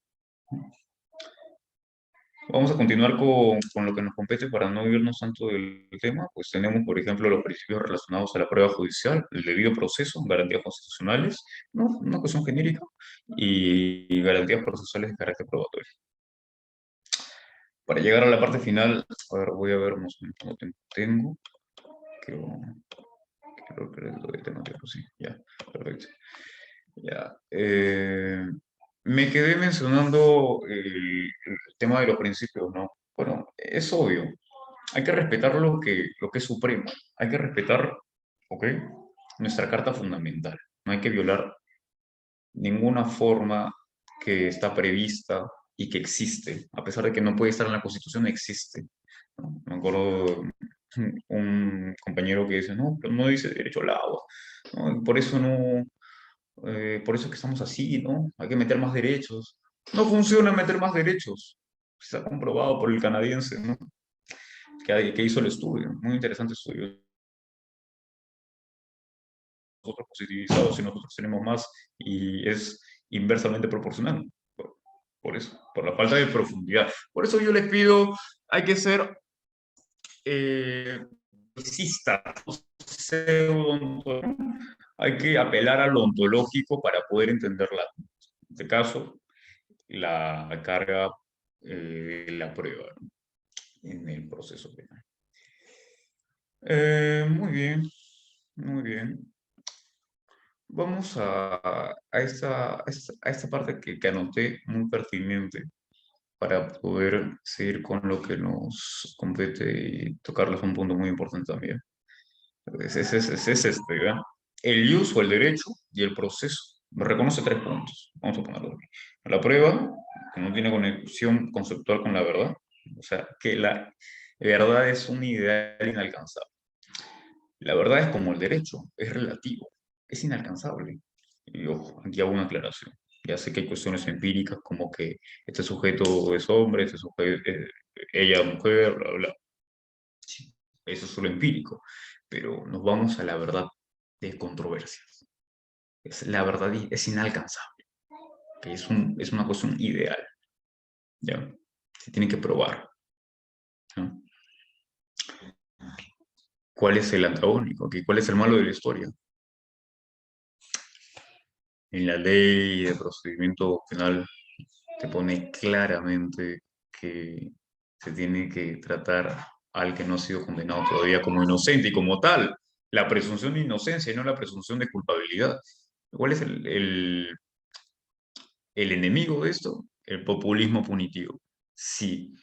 Vamos a continuar con lo que nos compete para no irnos tanto del tema. Pues tenemos, por ejemplo, los principios relacionados a la prueba judicial, el debido proceso, garantías constitucionales, ¿no? Una cuestión genérica, y garantías procesales de carácter probatorio. Para llegar a la parte final, a ver, voy a ver más o menos cuánto tiempo tengo. Creo que lo de tema tiempo, sí, ya, perfecto. Ya. Me quedé mencionando el tema de los principios, ¿no? Bueno, es obvio. Hay que respetar lo que es supremo. Hay que respetar, ¿ok? Nuestra carta fundamental. No hay que violar ninguna forma que está prevista y que existe. A pesar de que no puede estar en la Constitución, existe, ¿no? Me acuerdo de un compañero que dice, no, pero no dice derecho al agua, ¿no? Por eso no, por eso es que estamos así, ¿no? Hay que meter más derechos. No funciona meter más derechos. Está comprobado por el canadiense, ¿no? Que hizo el estudio, muy interesante estudio. Nosotros positivizados y nosotros tenemos más y es inversamente proporcional. Por eso, por la falta de profundidad. Por eso yo les pido, hay que ser precistas, hay que apelar a lo ontológico para poder entenderla. En este caso, la carga la prueba, ¿no? En el proceso penal. Muy bien, muy bien. Vamos a esta parte que anoté muy pertinente para poder seguir con lo que nos compete y tocarles un punto muy importante también. Es este, ¿verdad? El ius o el derecho y el proceso. Reconoce tres puntos. Vamos a ponerlo aquí. La prueba, que no tiene conexión conceptual con la verdad. O sea, que la verdad es un ideal inalcanzable. La verdad es como el derecho, es relativo, es inalcanzable. Y ojo, aquí hago una aclaración. Ya sé que hay cuestiones empíricas como que este sujeto es hombre, este sujeto, ella es mujer, bla, bla. Sí, eso es solo empírico. Pero nos vamos a la verdad de controversias. La verdad es inalcanzable, que es una cuestión ideal. ¿Ya? Se tiene que probar, ¿no? ¿Cuál es el antagónico aquí? ¿Cuál es el malo de la historia? En la ley de procedimiento penal te pone claramente que se tiene que tratar al que no ha sido condenado todavía como inocente y como tal, la presunción de inocencia y no la presunción de culpabilidad. ¿Cuál es el enemigo de esto? El populismo punitivo. Sí,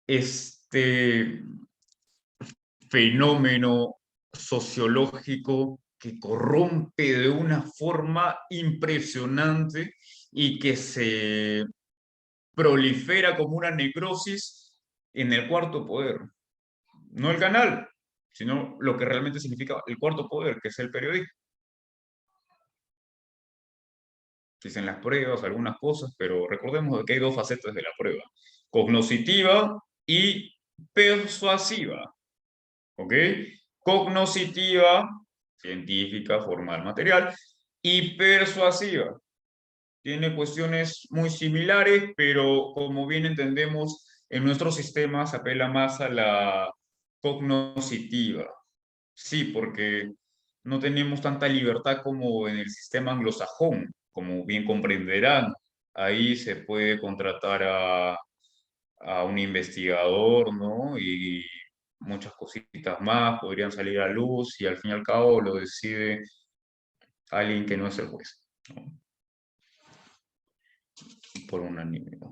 este fenómeno sociológico que corrompe de una forma impresionante y que se prolifera como una necrosis en el cuarto poder. No el canal, sino lo que realmente significa el cuarto poder, que es el periodismo. Dicen las pruebas, algunas cosas, pero recordemos que hay dos facetas de la prueba, cognoscitiva y persuasiva, ¿ok? Cognoscitiva, científica, formal, material, y persuasiva. Tiene cuestiones muy similares, pero como bien entendemos, en nuestro sistema se apela más a la cognoscitiva. Sí, porque no tenemos tanta libertad como en el sistema anglosajón, como bien comprenderán. Ahí se puede contratar a un investigador, ¿no? Y muchas cositas más podrían salir a luz y al fin y al cabo lo decide alguien que no es el juez, ¿no? Por unanimidad.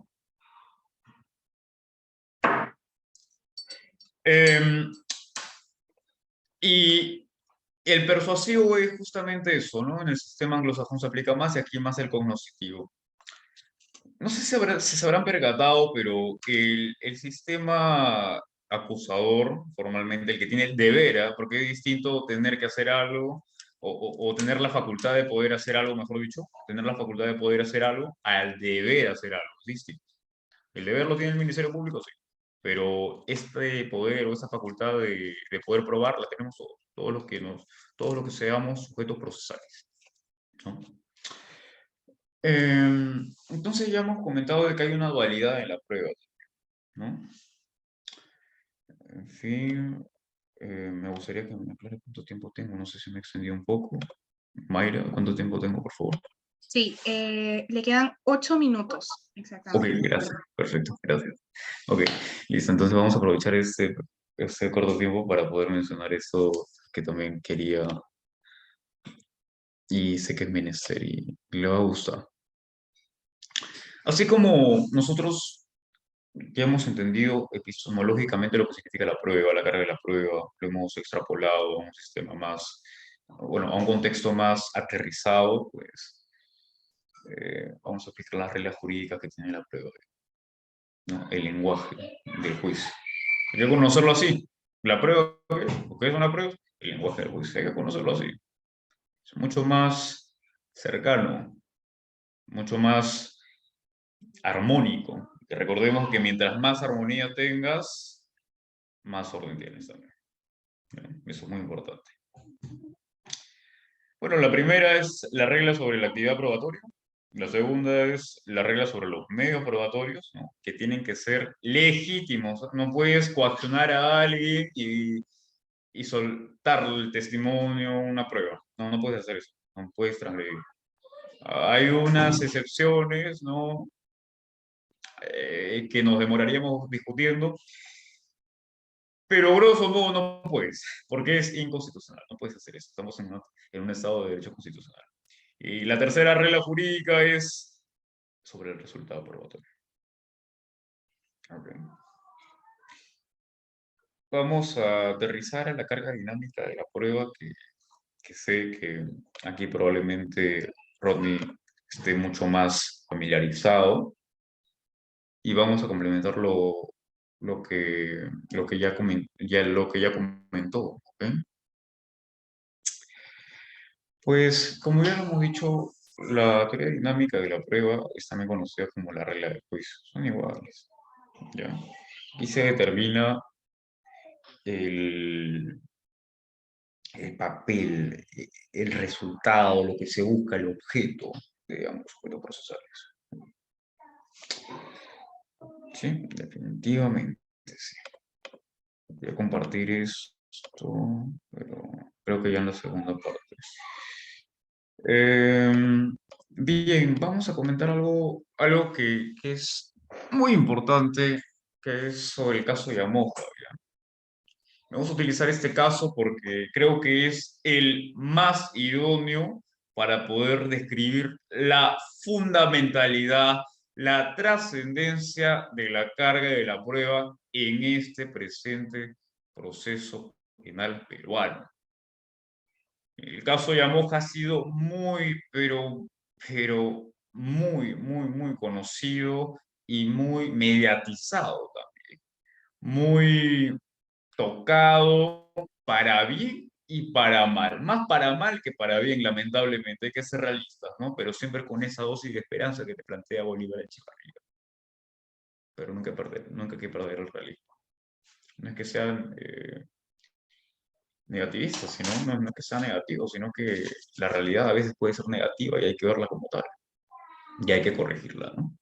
Y el persuasivo es justamente eso, ¿no? En el sistema anglosajón se aplica más y aquí más el cognoscitivo. No sé si se habrán percatado, pero el sistema acusador, formalmente, el que tiene el deber, ¿ah? Porque es distinto tener que hacer algo o tener la facultad de poder hacer algo, mejor dicho, tener la facultad de poder hacer algo al deber hacer algo, es distinto. El deber lo tiene el Ministerio Público, sí, pero este poder o esta facultad de poder probar la tenemos todos los que seamos sujetos procesales, ¿no? Entonces ya hemos comentado de que hay una dualidad en la prueba, ¿no? En fin, me gustaría que me aclare cuánto tiempo tengo, no sé si me extendí un poco. Mayra, ¿cuánto tiempo tengo, por favor? Sí, le quedan 8 minutos, Ok, exactamente. gracias, perfecto, gracias. Ok, listo, entonces vamos a aprovechar este corto tiempo para poder mencionar esto que también quería y sé que es menester y le va a gustar. Así como nosotros ya hemos entendido epistemológicamente lo que significa la prueba, la carga de la prueba, lo hemos extrapolado a un sistema más, bueno, a un contexto más aterrizado, pues vamos a aplicar las reglas jurídicas que tiene la prueba, ¿no? El lenguaje del juicio. Hay que conocerlo así. La prueba, ¿qué es una prueba? El lenguaje del juicio, hay que conocerlo así. Es mucho más cercano, mucho más armónico. Que recordemos que mientras más armonía tengas, más orden tienes también. Eso es muy importante. Bueno, la primera es la regla sobre la actividad probatoria. La segunda es la regla sobre los medios probatorios, ¿no? Que tienen que ser legítimos. No puedes coaccionar a alguien y soltar el testimonio, una prueba. No, no puedes hacer eso. No puedes transgredir. Hay unas excepciones, ¿no? Que nos demoraríamos discutiendo, pero grosso modo no puedes, porque es inconstitucional. No puedes hacer eso. Estamos en un estado de derecho constitucional. Y la tercera regla jurídica es sobre el resultado probatorio. Okay. Vamos a aterrizar a la carga dinámica de la prueba que sé que aquí probablemente Rodney esté mucho más familiarizado y vamos a complementar lo que ya comentó. ¿Ok? Pues como ya lo hemos dicho, la teoría dinámica de la prueba es también conocida como la regla del juicio. Son iguales, ¿ya? Y se determina el, el papel, el resultado, lo que se busca, el objeto de ambos sujetos procesales. Sí, definitivamente, sí. Voy a compartir esto, pero creo que ya en la segunda parte. Bien, vamos a comentar algo que es muy importante, que es sobre el caso de Yamoja. Vamos a utilizar este caso porque creo que es el más idóneo para poder describir la fundamentalidad, la trascendencia de la carga de la prueba en este presente proceso penal peruano. El caso Yamoja ha sido muy, pero muy conocido y muy mediatizado también. Muy tocado para bien y para mal. Más para mal que para bien, lamentablemente. Hay que ser realistas, ¿no? Pero siempre con esa dosis de esperanza que te plantea Bolívar Echevarría. Pero nunca hay que perder el realismo. no es que sean negativistas, sino no es que sea negativo, sino que la realidad a veces puede ser negativa y hay que verla como tal, y hay que corregirla, ¿no?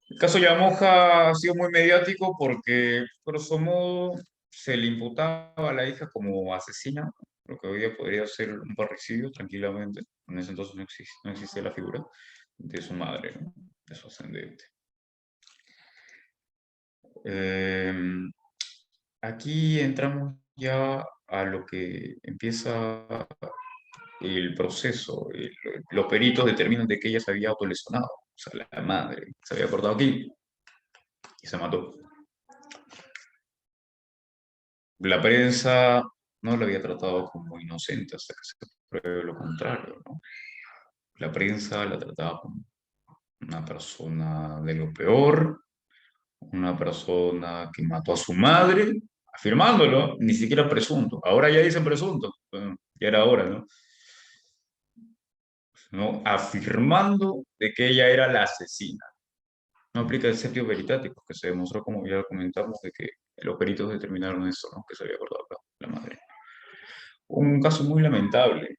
El caso Yamoja ha sido muy mediático porque, grosso modo, se le imputaba a la hija como asesina, lo que hoy día podría ser un parricidio tranquilamente. En ese entonces no existía la figura de su madre, ¿no? De su ascendente. Eh, Aquí entramos ya a lo que empieza el proceso. Los peritos determinan de que ella se había autolesionado. O sea, la madre se había cortado aquí y se mató. La prensa no la había tratado como inocente hasta que se pruebe lo contrario, ¿no? La prensa la trataba como una persona de lo peor, una persona que mató a su madre, afirmándolo, ni siquiera presunto. Ahora ya dicen presunto, bueno, ya era hora, ¿no? ¿No? Afirmando de que ella era la asesina. No aplica el septio veritatis, que se demostró, como ya comentamos, de que los peritos determinaron eso, ¿no? Que se había acordado la madre. Un caso muy lamentable,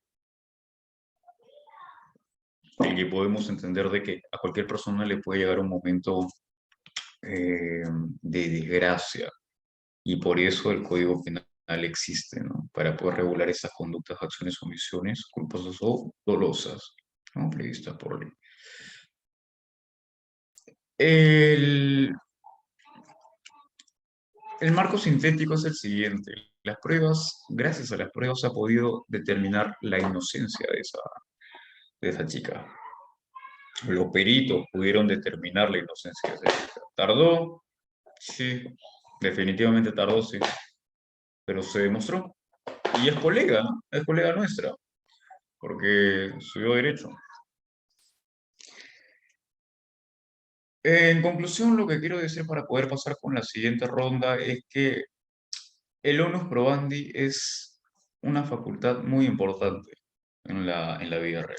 el que podemos entender de que a cualquier persona le puede llegar un momento de desgracia, y por eso el Código Penal existe, ¿no? Para poder regular esas conductas, acciones, omisiones, culposas o dolosas, ¿no? Previstas por ley. El, el marco sintético es el siguiente. Las pruebas, gracias a las pruebas, se ha podido determinar la inocencia de esa chica. Los peritos pudieron determinar la inocencia de esa chica. ¿Tardó? Sí, definitivamente tardó, sí. Pero se demostró. Y es colega, ¿no? Es colega nuestra, porque estudió Derecho. En conclusión, lo que quiero decir para poder pasar con la siguiente ronda es que el onus probandi es una facultad muy importante en la vida real.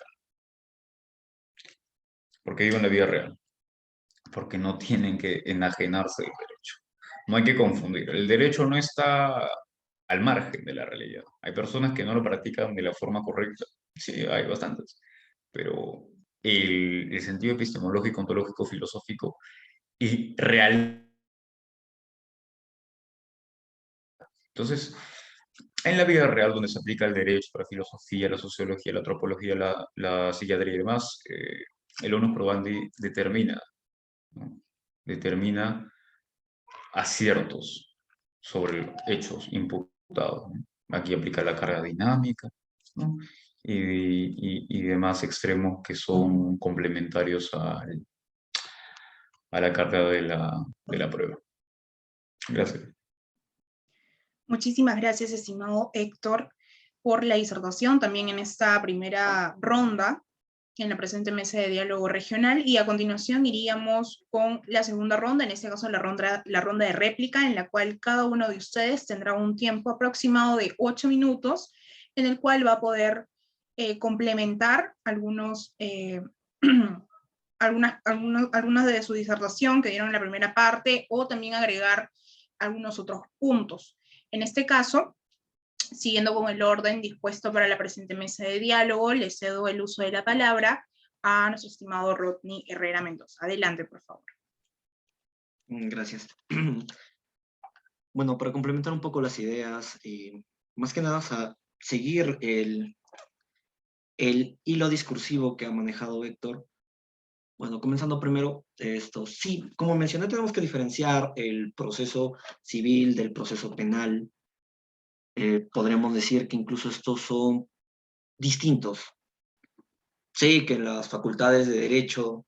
¿Por qué digo en la vida real? Porque no tienen que enajenarse del derecho. No hay que confundir. El derecho no está al margen de la realidad. Hay personas que no lo practican de la forma correcta. Sí, hay bastantes. Pero el sentido epistemológico, ontológico, filosófico y real. Entonces, en la vida real, donde se aplica el derecho, la filosofía, la sociología, la antropología, la psiquiatría y demás, el onus probandi determina, ¿no? Determina aciertos sobre hechos imputados, ¿no? Aquí aplica la carga dinámica, ¿no? Y demás extremos que son complementarios a la carga de la prueba. Gracias. Muchísimas gracias, estimado Héctor, por la disertación también en esta primera ronda, en la presente mesa de diálogo regional, y a continuación iríamos con la segunda ronda, en este caso la ronda de réplica, en la cual cada uno de ustedes tendrá un tiempo aproximado de 8 minutos, en el cual va a poder complementar algunas de su disertación que dieron en la primera parte, o también agregar algunos otros puntos. En este caso, siguiendo con el orden dispuesto para la presente mesa de diálogo, le cedo el uso de la palabra a nuestro estimado Rodney Herrera Mendoza. Adelante, por favor. Gracias. Bueno, para complementar un poco las ideas, más que nada seguir el hilo discursivo que ha manejado Héctor. Bueno, comenzando primero esto, sí, como mencioné, tenemos que diferenciar el proceso civil del proceso penal. Podríamos decir que incluso estos son distintos. Sí, que las facultades de derecho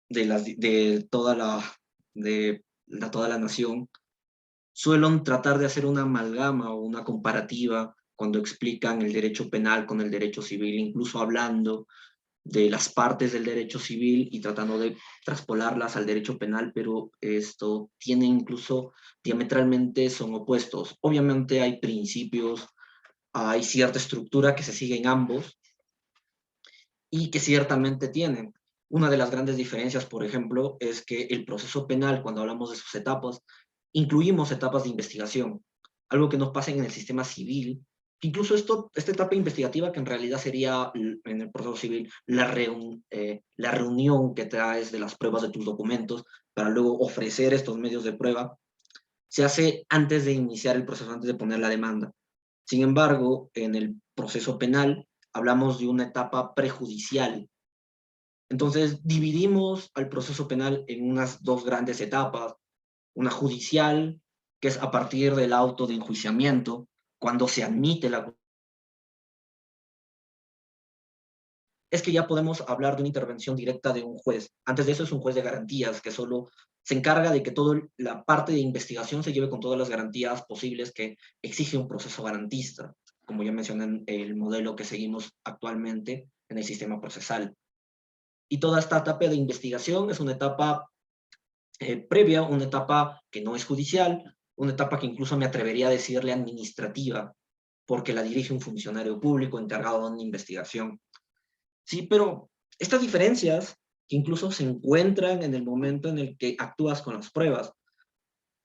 de toda la nación suelen tratar de hacer una amalgama o una comparativa cuando explican el derecho penal con el derecho civil, incluso hablando de las partes del derecho civil y tratando de traspolarlas al derecho penal, pero esto tiene incluso diametralmente son opuestos. Obviamente hay principios, hay cierta estructura que se sigue en ambos y que ciertamente tienen. Una de las grandes diferencias, por ejemplo, es que el proceso penal, cuando hablamos de sus etapas, incluimos etapas de investigación, algo que no pasa en el sistema civil. Incluso esta etapa investigativa, que en realidad sería en el proceso civil la reunión que traes de las pruebas de tus documentos para luego ofrecer estos medios de prueba, se hace antes de iniciar el proceso, antes de poner la demanda. Sin embargo, en el proceso penal hablamos de una etapa prejudicial. Entonces, dividimos al proceso penal en unas dos grandes etapas. Una judicial, que es a partir del auto de enjuiciamiento, cuando se admite la... Es que ya podemos hablar de una intervención directa de un juez. Antes de eso es un juez de garantías, que solo se encarga de que toda la parte de investigación se lleve con todas las garantías posibles que exige un proceso garantista, como ya mencioné en el modelo que seguimos actualmente en el sistema procesal. Y toda esta etapa de investigación es una etapa previa, una etapa que no es judicial, una etapa que incluso me atrevería a decirle administrativa, porque la dirige un funcionario público encargado de una investigación. Sí, pero estas diferencias que incluso se encuentran en el momento en el que actúas con las pruebas,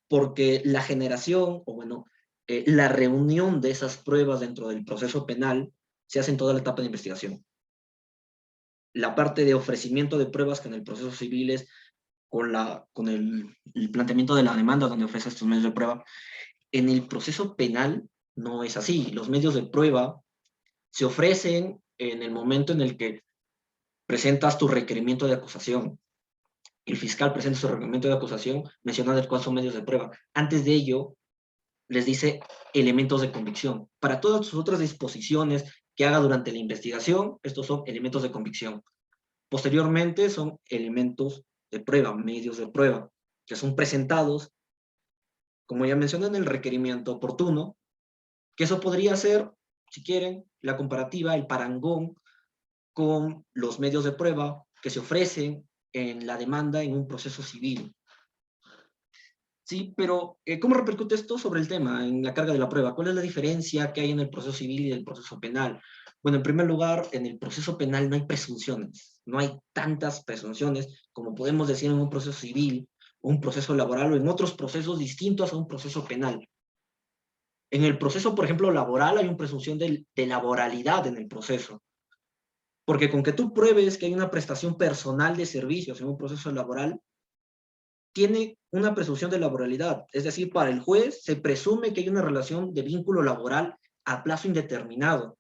porque la generación, o bueno, la reunión de esas pruebas dentro del proceso penal se hace en toda la etapa de investigación. La parte de ofrecimiento de pruebas que en el proceso civil es con el planteamiento de la demanda donde ofreces estos medios de prueba. En el proceso penal no es así. Los medios de prueba se ofrecen en el momento en el que presentas tu requerimiento de acusación. El fiscal presenta su requerimiento de acusación, mencionando cuáles son medios de prueba. Antes de ello, les dice elementos de convicción. Para todas sus otras disposiciones que haga durante la investigación, estos son elementos de convicción. Posteriormente son elementos de prueba, medios de prueba, que son presentados, como ya mencioné, en el requerimiento oportuno, que eso podría ser, si quieren, la comparativa, el parangón con los medios de prueba que se ofrecen en la demanda en un proceso civil. Sí, pero ¿cómo repercute esto sobre el tema, en la carga de la prueba? ¿Cuál es la diferencia que hay en el proceso civil y el proceso penal? Bueno, en primer lugar, en el proceso penal no hay presunciones, no hay tantas presunciones como podemos decir en un proceso civil, un proceso laboral o en otros procesos distintos a un proceso penal. En el proceso, por ejemplo, laboral hay una presunción de laboralidad en el proceso, porque con que tú pruebes que hay una prestación personal de servicios en un proceso laboral, tiene una presunción de laboralidad. Es decir, para el juez se presume que hay una relación de vínculo laboral a plazo indeterminado.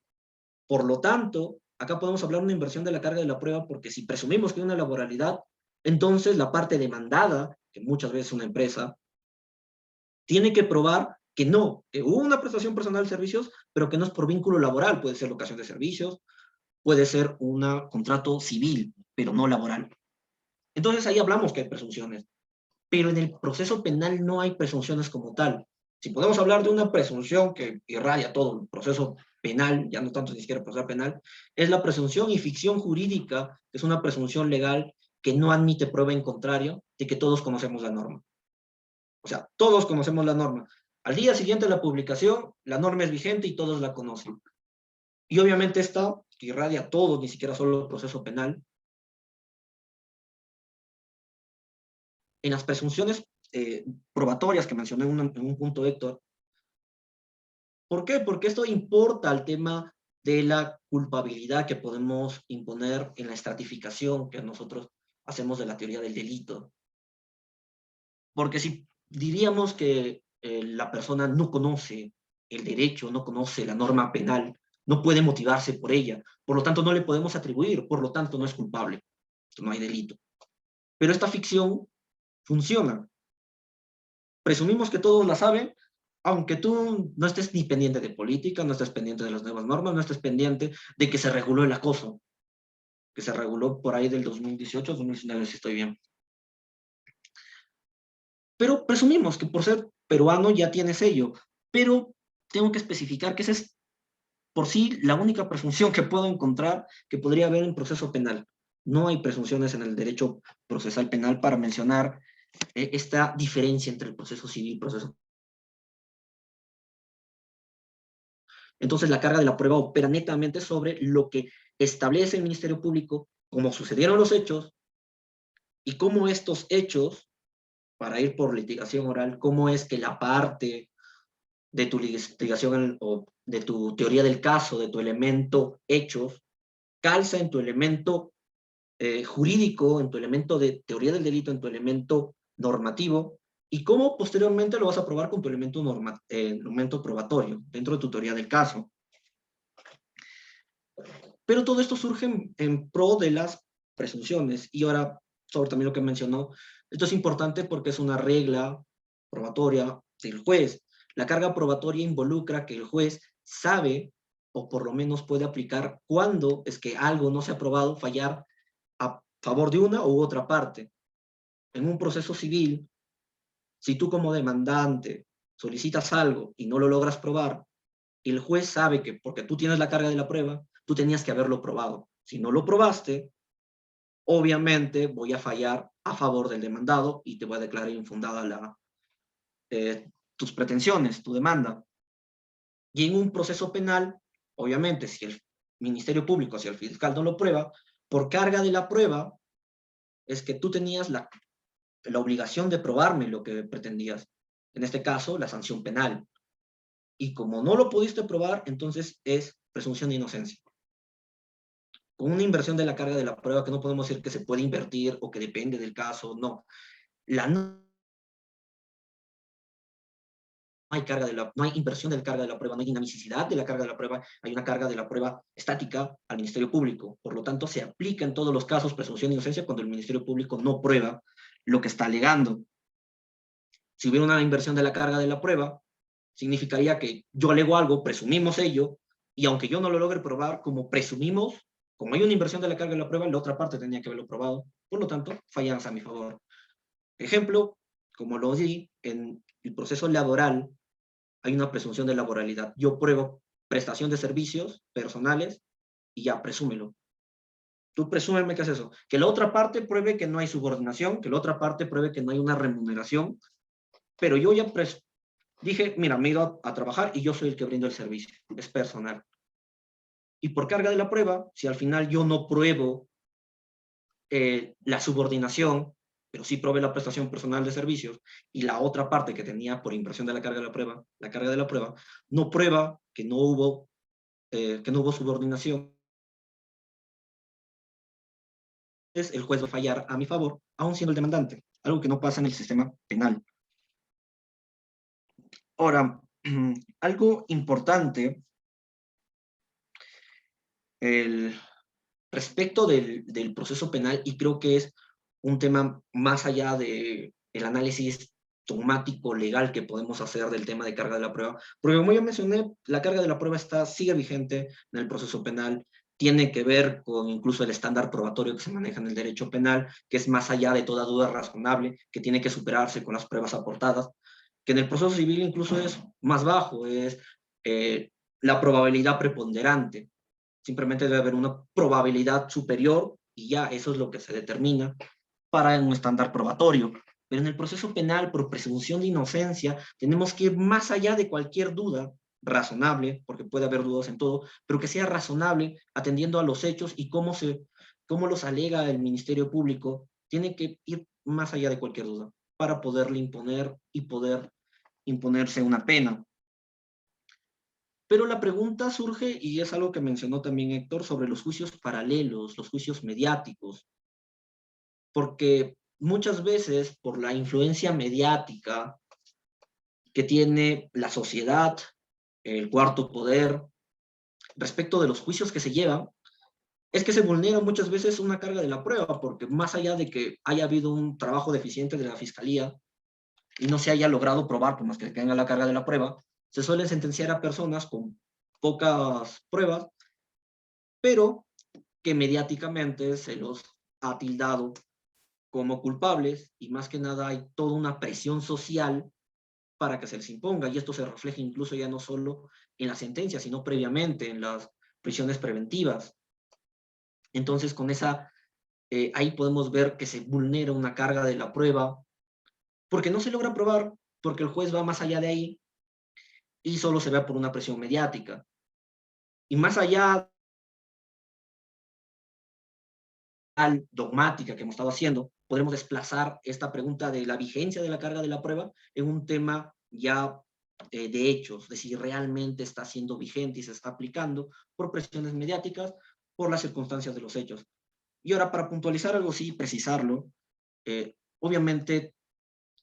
Por lo tanto, acá podemos hablar de una inversión de la carga de la prueba, porque si presumimos que hay una laboralidad, entonces la parte demandada, que muchas veces es una empresa, tiene que probar que no, que hubo una prestación personal de servicios, pero que no es por vínculo laboral. Puede ser locación de servicios, puede ser un contrato civil, pero no laboral. Entonces ahí hablamos que hay presunciones. Pero en el proceso penal no hay presunciones como tal. Si podemos hablar de una presunción que irradia todo el proceso penal, ya no tanto ni siquiera el proceso penal, es la presunción y ficción jurídica, que es una presunción legal que no admite prueba en contrario de que todos conocemos la norma. O sea, todos conocemos la norma. Al día siguiente de la publicación, la norma es vigente y todos la conocen. Y obviamente esta, que irradia todo, ni siquiera solo el proceso penal. En las presunciones probatorias que mencioné en un punto, Héctor, ¿por qué? Porque esto importa al tema de la culpabilidad que podemos imponer en la estratificación que nosotros hacemos de la teoría del delito. Porque si diríamos que la persona no conoce el derecho, no conoce la norma penal, no puede motivarse por ella, por lo tanto no le podemos atribuir, por lo tanto no es culpable, no hay delito. Pero esta ficción funciona. Presumimos que todos la saben, aunque tú no estés ni pendiente de política, no estés pendiente de las nuevas normas, no estés pendiente de que se reguló el acoso, que se reguló por ahí del 2018, 2019, si estoy bien. Pero presumimos que por ser peruano ya tiene sello, pero tengo que especificar que esa es por sí la única presunción que puedo encontrar que podría haber en proceso penal. No hay presunciones en el derecho procesal penal para mencionar esta diferencia entre el proceso civil y el proceso penal. Entonces la carga de la prueba opera netamente sobre lo que establece el Ministerio Público, cómo sucedieron los hechos y cómo estos hechos para ir por litigación oral, cómo es que la parte de tu litigación o de tu teoría del caso, de tu elemento hechos, calza en tu elemento jurídico, en tu elemento de teoría del delito, en tu elemento normativo, y cómo posteriormente lo vas a probar con tu elemento probatorio dentro de tu teoría del caso. Pero todo esto surge en pro de las presunciones. Y ahora, sobre también lo que mencionó, esto es importante porque es una regla probatoria del juez. La carga probatoria involucra que el juez sabe, o por lo menos puede aplicar cuando es que algo no se ha probado, fallar a favor de una u otra parte. En un proceso civil, si tú como demandante solicitas algo y no lo logras probar, el juez sabe que porque tú tienes la carga de la prueba, tú tenías que haberlo probado. Si no lo probaste, obviamente voy a fallar a favor del demandado y te voy a declarar infundada tus pretensiones, tu demanda. Y en un proceso penal, obviamente, si el Ministerio Público, si el fiscal no lo prueba, por carga de la prueba, es que tú tenías la obligación de probarme lo que pretendías. En este caso, la sanción penal. Y como no lo pudiste probar, entonces es presunción de inocencia. Con una inversión de la carga de la prueba, que no podemos decir que se puede invertir o que depende del caso, no. No hay inversión de la carga de la prueba, no hay dinamicidad de la carga de la prueba, hay una carga de la prueba estática al Ministerio Público. Por lo tanto, se aplica en todos los casos presunción de inocencia cuando el Ministerio Público no prueba lo que está alegando. Si hubiera una inversión de la carga de la prueba, significaría que yo alego algo, presumimos ello, y aunque yo no lo logre probar, como presumimos, como hay una inversión de la carga de la prueba, la otra parte tenía que haberlo probado. Por lo tanto, fallas a mi favor. Ejemplo, como lo di, en el proceso laboral hay una presunción de laboralidad. Yo pruebo prestación de servicios personales y ya, presúmelo. Tú presúmeme que es eso. Que la otra parte pruebe que no hay subordinación, que la otra parte pruebe que no hay una remuneración, pero yo ya dije, mira, me he ido a trabajar y yo soy el que brindo el servicio, es personal. Y por carga de la prueba, si al final yo no pruebo la subordinación, pero sí probé la prestación personal de servicios, y la otra parte que tenía por inversión de la carga de la prueba, no prueba que no hubo subordinación, el juez va a fallar a mi favor, aún siendo el demandante, algo que no pasa en el sistema penal. Ahora, algo importante, respecto del proceso penal, y creo que es un tema más allá del análisis dogmático legal que podemos hacer del tema de carga de la prueba, porque como ya mencioné, la carga de la prueba sigue vigente en el proceso penal, tiene que ver con incluso el estándar probatorio que se maneja en el derecho penal, que es más allá de toda duda razonable, que tiene que superarse con las pruebas aportadas, que en el proceso civil incluso es más bajo, es la probabilidad preponderante. Simplemente debe haber una probabilidad superior y ya eso es lo que se determina para un estándar probatorio. Pero en el proceso penal, por presunción de inocencia, tenemos que ir más allá de cualquier duda razonable, porque puede haber dudas en todo, pero que sea razonable atendiendo a los hechos y cómo los alega el Ministerio Público. Tiene que ir más allá de cualquier duda para poderle imponer y poder imponerse una pena. Pero la pregunta surge, y es algo que mencionó también Héctor, sobre los juicios paralelos, los juicios mediáticos. Porque muchas veces, por la influencia mediática que tiene la sociedad, el cuarto poder, respecto de los juicios que se llevan, es que se vulnera muchas veces una carga de la prueba, porque más allá de que haya habido un trabajo deficiente de la fiscalía y no se haya logrado probar, por más que tenga la carga de la prueba, se suelen sentenciar a personas con pocas pruebas, pero que mediáticamente se los ha tildado como culpables, y más que nada hay toda una presión social para que se les imponga, y esto se refleja incluso ya no solo en la sentencia, sino previamente en las prisiones preventivas. Entonces, con ahí podemos ver que se vulnera una carga de la prueba, porque no se logra probar, porque el juez va más allá de ahí, y solo se ve por una presión mediática. Y más allá dogmática que hemos estado haciendo, podremos desplazar esta pregunta de la vigencia de la carga de la prueba en un tema ya de hechos, de si realmente está siendo vigente y se está aplicando por presiones mediáticas, por las circunstancias de los hechos. Y ahora, para puntualizar algo, sí, precisarlo, obviamente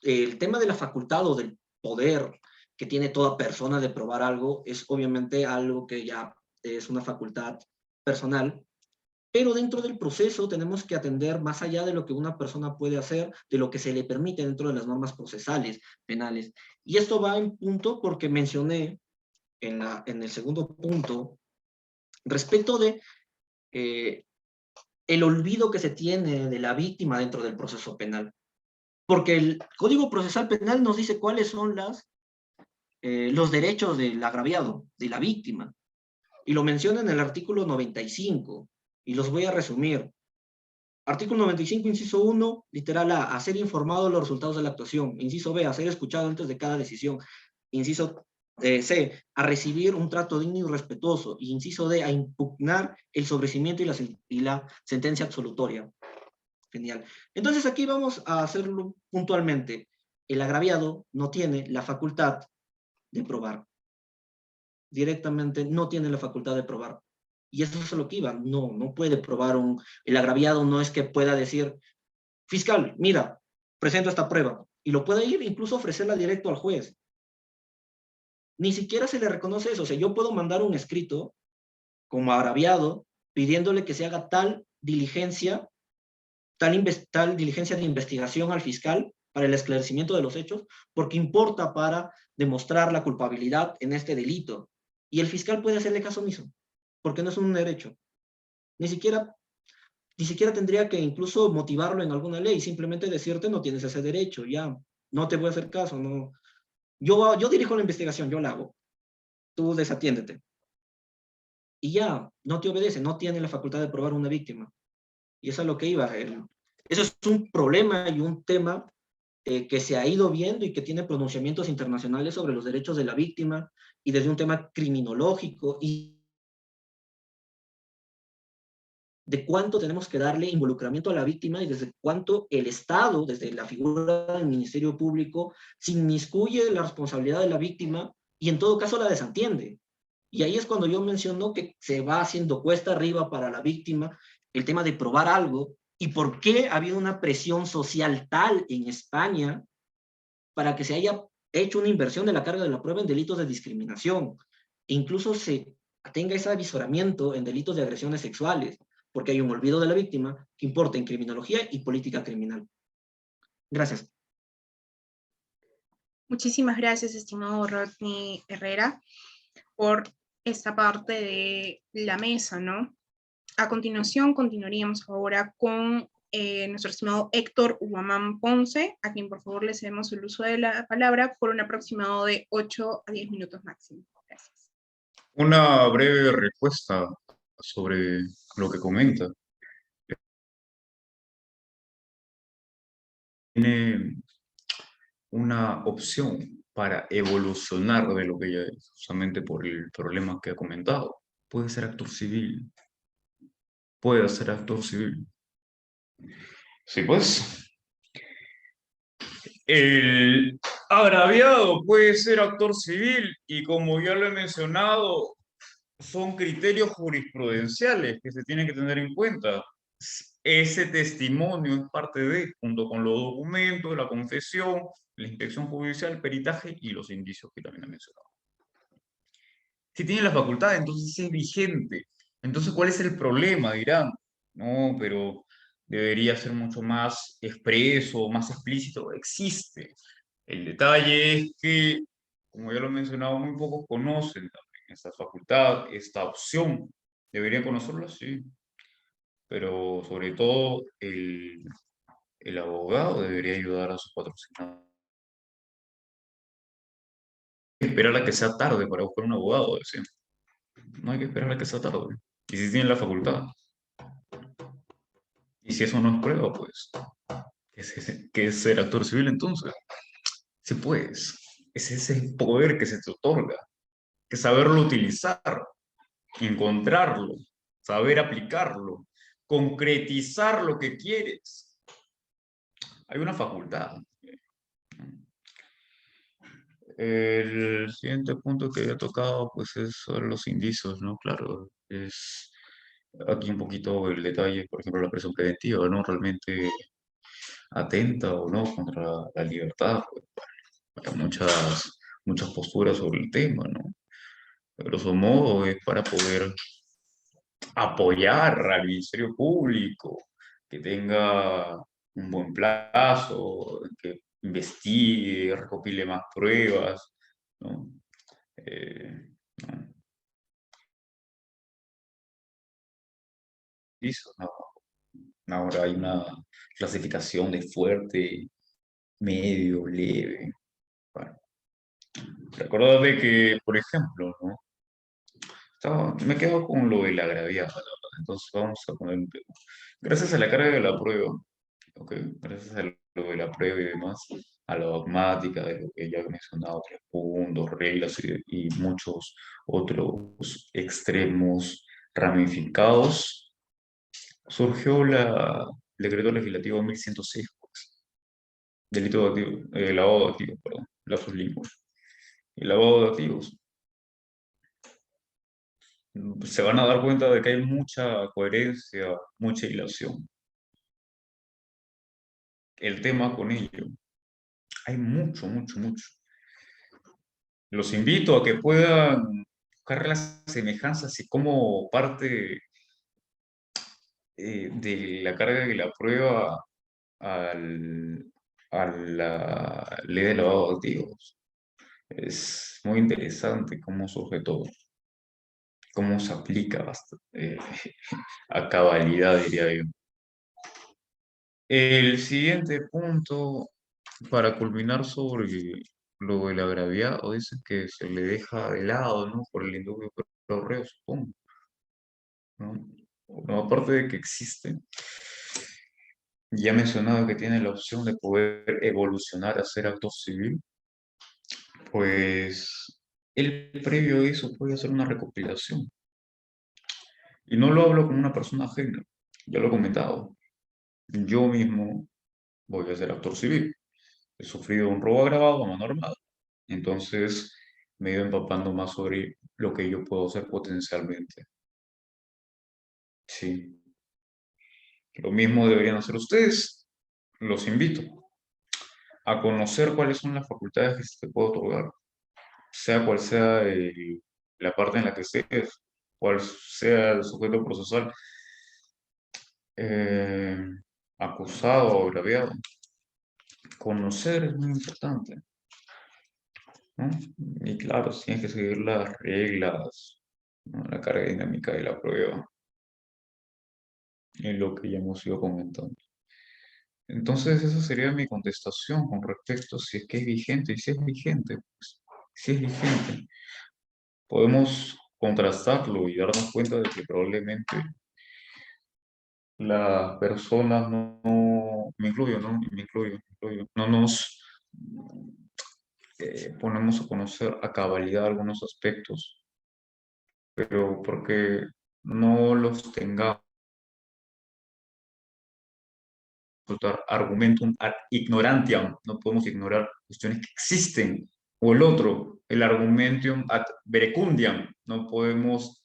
el tema de la facultad o del poder que tiene toda persona de probar algo es obviamente algo que ya es una facultad personal, pero dentro del proceso tenemos que atender más allá de lo que una persona puede hacer, de lo que se le permite dentro de las normas procesales penales. Y esto va en punto porque mencioné en el segundo punto respecto de el olvido que se tiene de la víctima dentro del proceso penal. Porque el Código Procesal Penal nos dice cuáles son los derechos del agraviado, de la víctima. Y lo menciona en el artículo 95, y los voy a resumir. Artículo 95, inciso 1, literal A, a ser informado de los resultados de la actuación. Inciso B, a ser escuchado antes de cada decisión. Inciso C, a recibir un trato digno y respetuoso. Y inciso D, a impugnar el sobreseimiento y la sentencia absolutoria. Genial. Entonces aquí vamos a hacerlo puntualmente. El agraviado no tiene la facultad de probar. Directamente no tiene la facultad de probar. Y eso es lo que iba. No puede probar el agraviado no es que pueda decir, fiscal, mira, presento esta prueba. Y lo puede ir incluso ofrecerla directo al juez. Ni siquiera se le reconoce eso. O sea, yo puedo mandar un escrito como agraviado pidiéndole que se haga tal diligencia diligencia de investigación al fiscal para el esclarecimiento de los hechos, porque importa para demostrar la culpabilidad en este delito. Y el fiscal puede hacerle caso omiso, porque no es un derecho. Ni siquiera tendría que incluso motivarlo en alguna ley, simplemente decirte no tienes ese derecho, ya, no te voy a hacer caso, no. Yo dirijo la investigación, yo la hago. Tú desatiéndete. Y ya, no te obedece, no tiene la facultad de probar una víctima. Y eso es lo que iba. Eso es un problema y un tema que se ha ido viendo y que tiene pronunciamientos internacionales sobre los derechos de la víctima y desde un tema criminológico y de cuánto tenemos que darle involucramiento a la víctima y desde cuánto el Estado, desde la figura del Ministerio Público, se inmiscuye la responsabilidad de la víctima y en todo caso la desatiende. Y ahí es cuando yo menciono que se va haciendo cuesta arriba para la víctima el tema de probar algo y por qué ha habido una presión social tal en España para que se haya hecho una inversión de la carga de la prueba en delitos de discriminación. E incluso se tenga ese avisoramiento en delitos de agresiones sexuales, porque hay un olvido de la víctima que importa en criminología y política criminal. Gracias. Muchísimas gracias, estimado Rodney Herrera, por esta parte de la mesa, ¿no? A continuación, continuaríamos ahora con nuestro estimado Héctor Huamán Ponce, a quien por favor le cedemos el uso de la palabra por un aproximado de 8 a 10 minutos máximo. Gracias. Una breve respuesta sobre lo que comenta. Tiene una opción para evolucionar de lo que ella es, justamente por el problema que ha comentado. Puede ser actor civil. Puede ser actor civil. Sí, pues. El agraviado puede ser actor civil y como ya lo he mencionado, son criterios jurisprudenciales que se tienen que tener en cuenta. Ese testimonio es parte de, junto con los documentos, la confesión, la inspección judicial, el peritaje y los indicios que también he mencionado. Si tiene la facultad, entonces es vigente. Entonces, ¿cuál es el problema? Dirán, no, pero debería ser mucho más expreso, más explícito. Existe. El detalle es que, como ya lo he mencionado, muy pocos conocen también esta facultad, esta opción. ¿Deberían conocerla? Sí. Pero sobre todo el abogado debería ayudar a su patrocinador. Esperar a que sea tarde para buscar un abogado, decía. No hay que esperar a que sea tarde. Y si tiene la facultad. Y si eso no es prueba, pues, ¿qué es ser actor civil entonces? Sí, pues, es ese poder que se te otorga, que saberlo utilizar, encontrarlo, saber aplicarlo, concretizar lo que quieres, hay una facultad. El siguiente punto que había tocado, pues, es sobre los indicios, ¿no? Claro, es aquí un poquito el detalle, por ejemplo, la prisión preventiva, ¿no? Realmente atenta o no contra la libertad. Pues, hay muchas posturas sobre el tema, ¿no? De grosso modo es para poder apoyar al Ministerio Público, que tenga un buen plazo, que investigue, recopile más pruebas, ¿no? ¿No? Eso, ¿no? Ahora hay una clasificación de fuerte, medio, leve. Bueno, recordad que, por ejemplo, ¿no? Me quedo con lo del agraviado, la verdad. Entonces vamos a poner un tema. Gracias a la carga de la prueba, ¿ok? Gracias a lo de la prueba y demás, a la dogmática de lo que ya he mencionado, tres puntos, reglas y muchos otros extremos ramificados, surgió el decreto legislativo 1106, pues, delito de activo, lavado de activos, perdón, lapsus lingüe. El lavado de activos. Se van a dar cuenta de que hay mucha coherencia, mucha hilación. El tema con ello, hay mucho, mucho, mucho. Los invito a que puedan buscar las semejanzas y cómo parte de la carga de la prueba al, a la ley de lavado de activos. Es muy interesante cómo surge todo, cómo se aplica a cabalidad, diría yo. El siguiente punto, para culminar sobre lo del agraviado, dice que se le deja de lado, ¿no? Por el indubio pro reo, supongo, ¿no? No, aparte de que existe, ya mencionado que tiene la opción de poder evolucionar a ser actor civil, pues el previo a eso puede hacer una recopilación. Y no lo hablo como una persona ajena, ya lo he comentado. Yo mismo voy a ser actor civil. He sufrido un robo agravado a mano armada. Entonces me he ido empapando más sobre lo que yo puedo hacer potencialmente. Sí. Lo mismo deberían hacer ustedes. Los invito a conocer cuáles son las facultades que se te puede otorgar, sea cual sea la parte en la que estés, cuál sea el sujeto procesal eh, acusado o agraviado. Conocer es muy importante, ¿no? Y claro, tienes que seguir las reglas, ¿no? La carga dinámica de la prueba, en lo que ya hemos ido comentando. Entonces, esa sería mi contestación con respecto a si es que es vigente. Y si es vigente, pues, si es vigente, podemos contrastarlo y darnos cuenta de que probablemente las personas me incluyo, ¿no? Me incluyo, no nos ponemos a conocer a cabalidad algunos aspectos, pero porque no los tengamos argumentum ad ignorantiam, no podemos ignorar cuestiones que existen, o el otro, el argumentum ad verecundiam, no podemos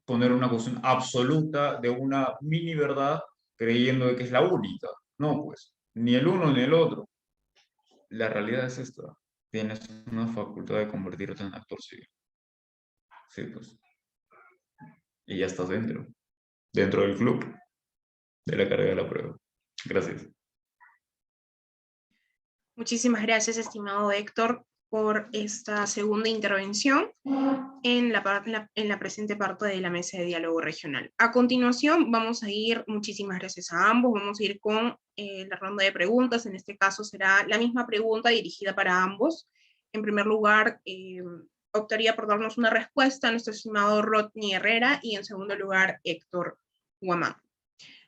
poner una cuestión absoluta de una mini verdad creyendo de que es la única, no, pues, ni el uno ni el otro. La realidad es esta, tienes una facultad de convertirte en actor civil. Sí, pues, y ya estás dentro del club de la carga de la prueba. Gracias. Muchísimas gracias, estimado Héctor, por esta segunda intervención en la presente parte de la mesa de diálogo regional. A continuación, vamos a ir, muchísimas gracias a ambos, vamos a ir con la ronda de preguntas. En este caso será la misma pregunta dirigida para ambos. En primer lugar, optaría por darnos una respuesta a nuestro estimado Rodney Herrera y en segundo lugar, Héctor Guamán.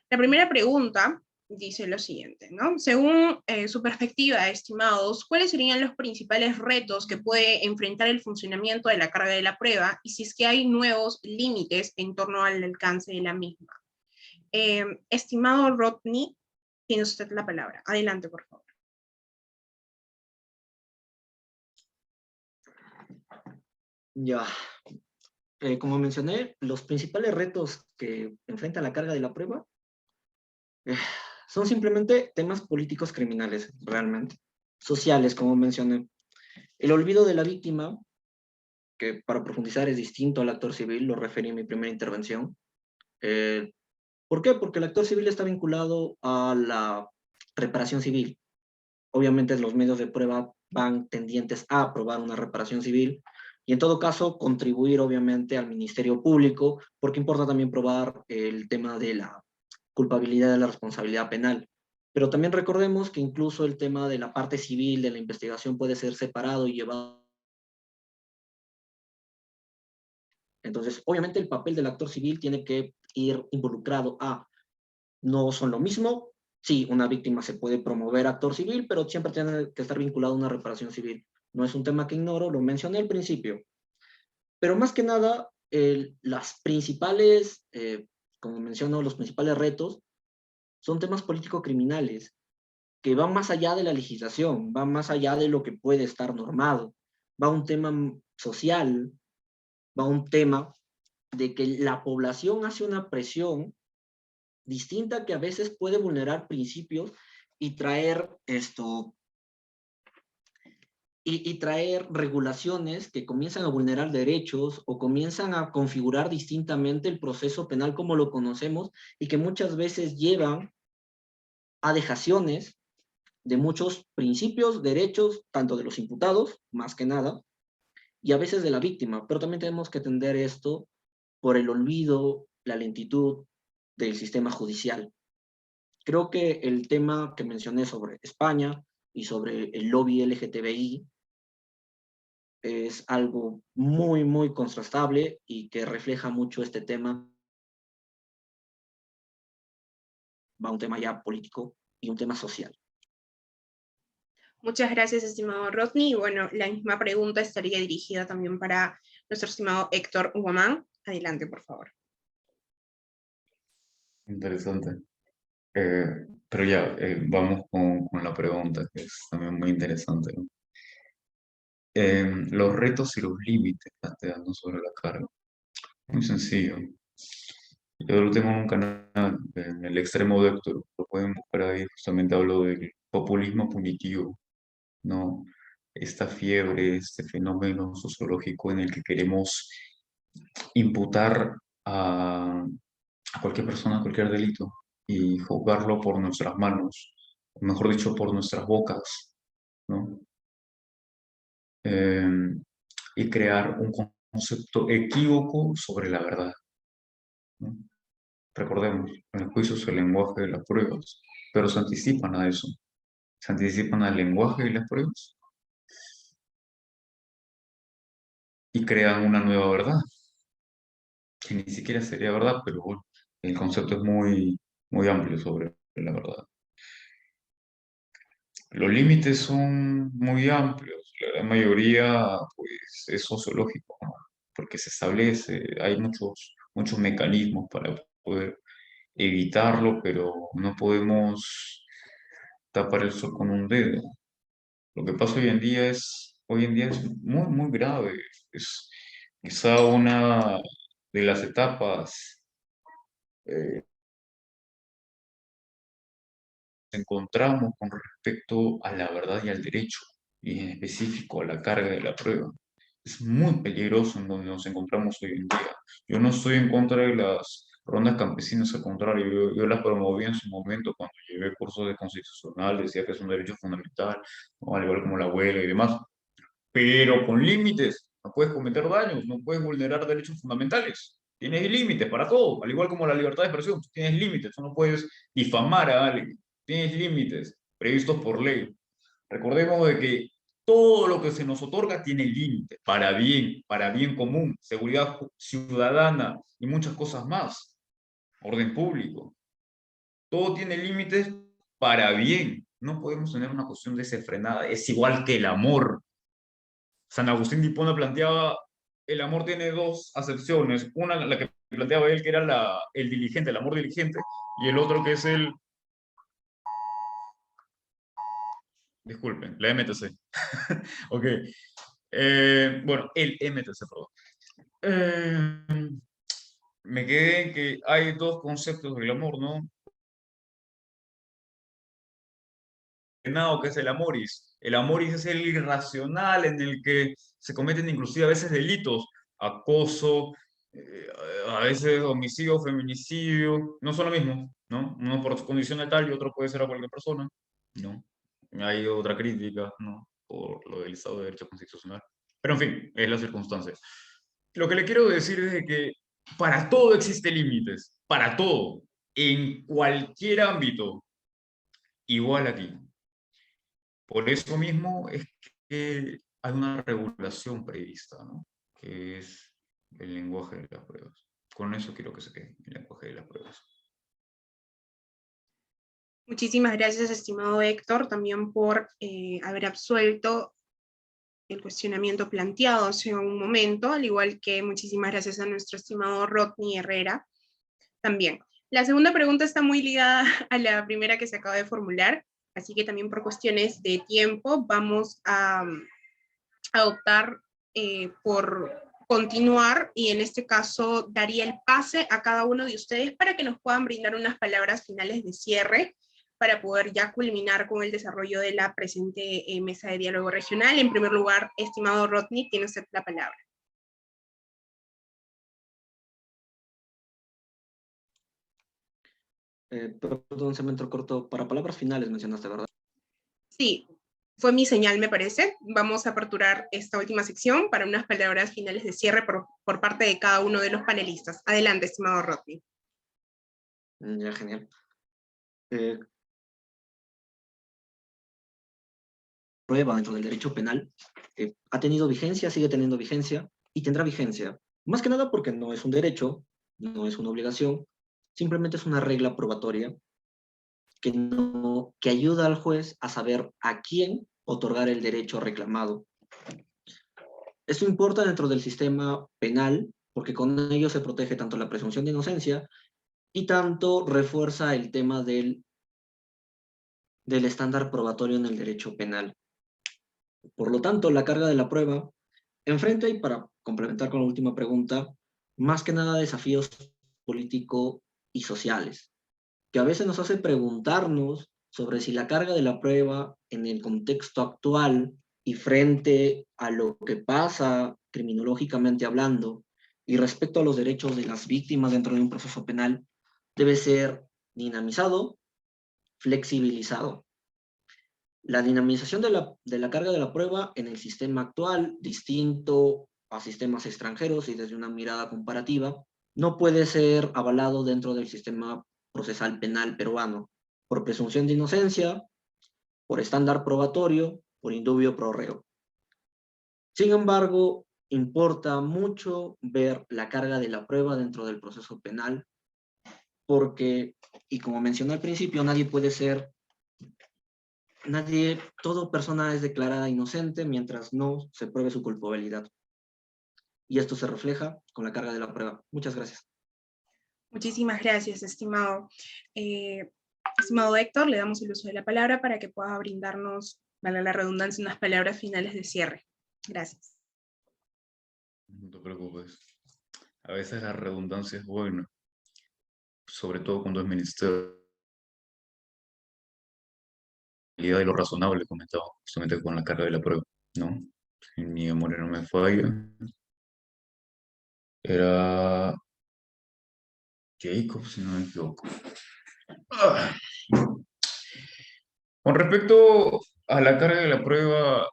La primera pregunta dice lo siguiente, ¿no? Según su perspectiva, estimados, ¿cuáles serían los principales retos que puede enfrentar el funcionamiento de la carga de la prueba y si es que hay nuevos límites en torno al alcance de la misma? Estimado Rodney, tiene usted la palabra. Adelante, por favor. Ya, como mencioné, los principales retos que enfrenta la carga de la prueba eh, son simplemente temas políticos criminales, realmente. Sociales, como mencioné. El olvido de la víctima, que para profundizar es distinto al actor civil, lo referí en mi primera intervención. ¿Por qué? Porque el actor civil está vinculado a la reparación civil. Obviamente los medios de prueba van tendientes a aprobar una reparación civil y en todo caso contribuir obviamente al Ministerio Público, porque importa también probar el tema de la culpabilidad de la responsabilidad penal. Pero también recordemos que incluso el tema de la parte civil de la investigación puede ser separado y llevado. Entonces, obviamente el papel del actor civil tiene que ir involucrado a, no son lo mismo. Sí, una víctima se puede promover actor civil, pero siempre tiene que estar vinculado a una reparación civil. No es un tema que ignoro, lo mencioné al principio. Pero más que nada, las principales, como menciono, los principales retos son temas político-criminales que van más allá de la legislación, van más allá de lo que puede estar normado. Va un tema social, va un tema de que la población hace una presión distinta que a veces puede vulnerar principios y traer y traer regulaciones que comienzan a vulnerar derechos o comienzan a configurar distintamente el proceso penal como lo conocemos y que muchas veces llevan a dejaciones de muchos principios, derechos, tanto de los imputados, más que nada, y a veces de la víctima. Pero también tenemos que atender esto por el olvido, la lentitud del sistema judicial. Creo que el tema que mencioné sobre España y sobre el lobby LGTBI es algo muy, muy contrastable y que refleja mucho este tema. Va un tema ya político y un tema social. Muchas gracias, estimado Rodney. Y bueno, la misma pregunta estaría dirigida también para nuestro estimado Héctor Guamán. Adelante, por favor. Interesante. Pero ya, vamos con la pregunta, que es también muy interesante, ¿no? Los retos y los límites planteando sobre la carga. Muy sencillo. Yo lo tengo en un canal, en el extremo de Héctor, lo pueden buscar ahí, justamente hablo del populismo punitivo, ¿no? Esta fiebre, este fenómeno sociológico en el que queremos imputar a cualquier persona, cualquier delito, y juzgarlo por nuestras manos, o mejor dicho, por nuestras bocas, ¿no? Y crear un concepto equívoco sobre la verdad, ¿no? Recordemos, en el juicio es el lenguaje de las pruebas, pero se anticipan a eso, se anticipan al lenguaje de las pruebas y crean una nueva verdad, que ni siquiera sería verdad, pero bueno, el concepto es muy, muy amplio sobre la verdad. Los límites son muy amplios, la gran mayoría pues, es sociológico, ¿no? Porque se establece, hay muchos mecanismos para poder evitarlo, pero no podemos tapar el sol con un dedo. Lo que pasa hoy en día es muy, muy grave. Es quizá una de las etapas eh, que encontramos con respecto a la verdad y al derecho, y en específico a la carga de la prueba. Es muy peligroso en donde nos encontramos hoy en día. Yo no estoy en contra de las rondas campesinas, al contrario, yo las promoví en su momento cuando llevé cursos de constitucional, decía que es un derecho fundamental, ¿no? Al igual como la huelga y demás, pero con límites. No puedes cometer daños, no puedes vulnerar derechos fundamentales. Tienes límites para todo, al igual como la libertad de expresión. Tienes límites, tú no puedes difamar a alguien. Tienes límites previstos por ley. Recordemos de que todo lo que se nos otorga tiene límites, para bien común, seguridad ciudadana y muchas cosas más. Orden público. Todo tiene límites para bien. No podemos tener una cuestión desenfrenada. Es igual que el amor. San Agustín de Hipona planteaba, el amor tiene dos acepciones, una la que planteaba él, que era el diligente, el amor diligente, y el otro que es el, disculpen, la MTC. Ok. Bueno, el MTC, perdón. Me quedé en que hay dos conceptos del amor, ¿no? Que es el amoris. El amoris es el irracional en el que se cometen inclusive a veces delitos, acoso, eh, a veces homicidio, feminicidio, no son lo mismo, ¿no? Uno por su condición de tal y otro puede ser a cualquier persona, ¿no? Hay otra crítica, ¿no? Por lo del Estado de Derecho Constitucional. Pero en fin, es la circunstancia. Lo que le quiero decir es de que para todo existe límites, para todo, en cualquier ámbito, igual aquí. Por eso mismo es que hay una regulación prevista, ¿no? Que es el lenguaje de las pruebas. Con eso quiero que se quede, el lenguaje de las pruebas. Muchísimas gracias, estimado Héctor, también por haber absuelto el cuestionamiento planteado hace un momento, al igual que muchísimas gracias a nuestro estimado Rodney Herrera también. La segunda pregunta está muy ligada a la primera que se acaba de formular, así que también por cuestiones de tiempo vamos a optar por continuar y en este caso daría el pase a cada uno de ustedes para que nos puedan brindar unas palabras finales de cierre para poder ya culminar con el desarrollo de la presente mesa de diálogo regional. En primer lugar, estimado Rodney, tiene usted la palabra. Perdón, se me entró corto. Para palabras finales mencionaste, ¿verdad? Sí, fue mi señal, me parece. Vamos a aperturar esta última sección para unas palabras finales de cierre por parte de cada uno de los panelistas. Adelante, estimado Rodney. Ya, genial. Prueba dentro del derecho penal ha tenido vigencia, sigue teniendo vigencia y tendrá vigencia. Más que nada porque no es un derecho, no es una obligación, simplemente es una regla probatoria que ayuda al juez a saber a quién otorgar el derecho reclamado. Esto importa dentro del sistema penal porque con ello se protege tanto la presunción de inocencia y tanto refuerza el tema del estándar probatorio en el derecho penal. Por lo tanto, la carga de la prueba enfrenta, y para complementar con la última pregunta, más que nada desafíos políticos y sociales, que a veces nos hace preguntarnos sobre si la carga de la prueba en el contexto actual y frente a lo que pasa criminológicamente hablando y respecto a los derechos de las víctimas dentro de un proceso penal debe ser dinamizado, flexibilizado. La dinamización de la carga de la prueba en el sistema actual, distinto a sistemas extranjeros y desde una mirada comparativa, no puede ser avalado dentro del sistema procesal penal peruano, por presunción de inocencia, por estándar probatorio, por indubio pro reo. Sin embargo, importa mucho ver la carga de la prueba dentro del proceso penal, porque, y como mencioné al principio, toda persona es declarada inocente mientras no se pruebe su culpabilidad. Y esto se refleja con la carga de la prueba. Muchas gracias. Muchísimas gracias, estimado. Estimado Héctor, le damos el uso de la palabra para que pueda brindarnos, vale la redundancia, unas palabras finales de cierre. Gracias. No te preocupes. A veces la redundancia es buena, sobre todo cuando es ministerio de lo razonable, comentaba, justamente con la carga de la prueba, ¿no? Si mi memoria no me falla, era Jacob, si no me equivoco. Ah. Con respecto a la carga de la prueba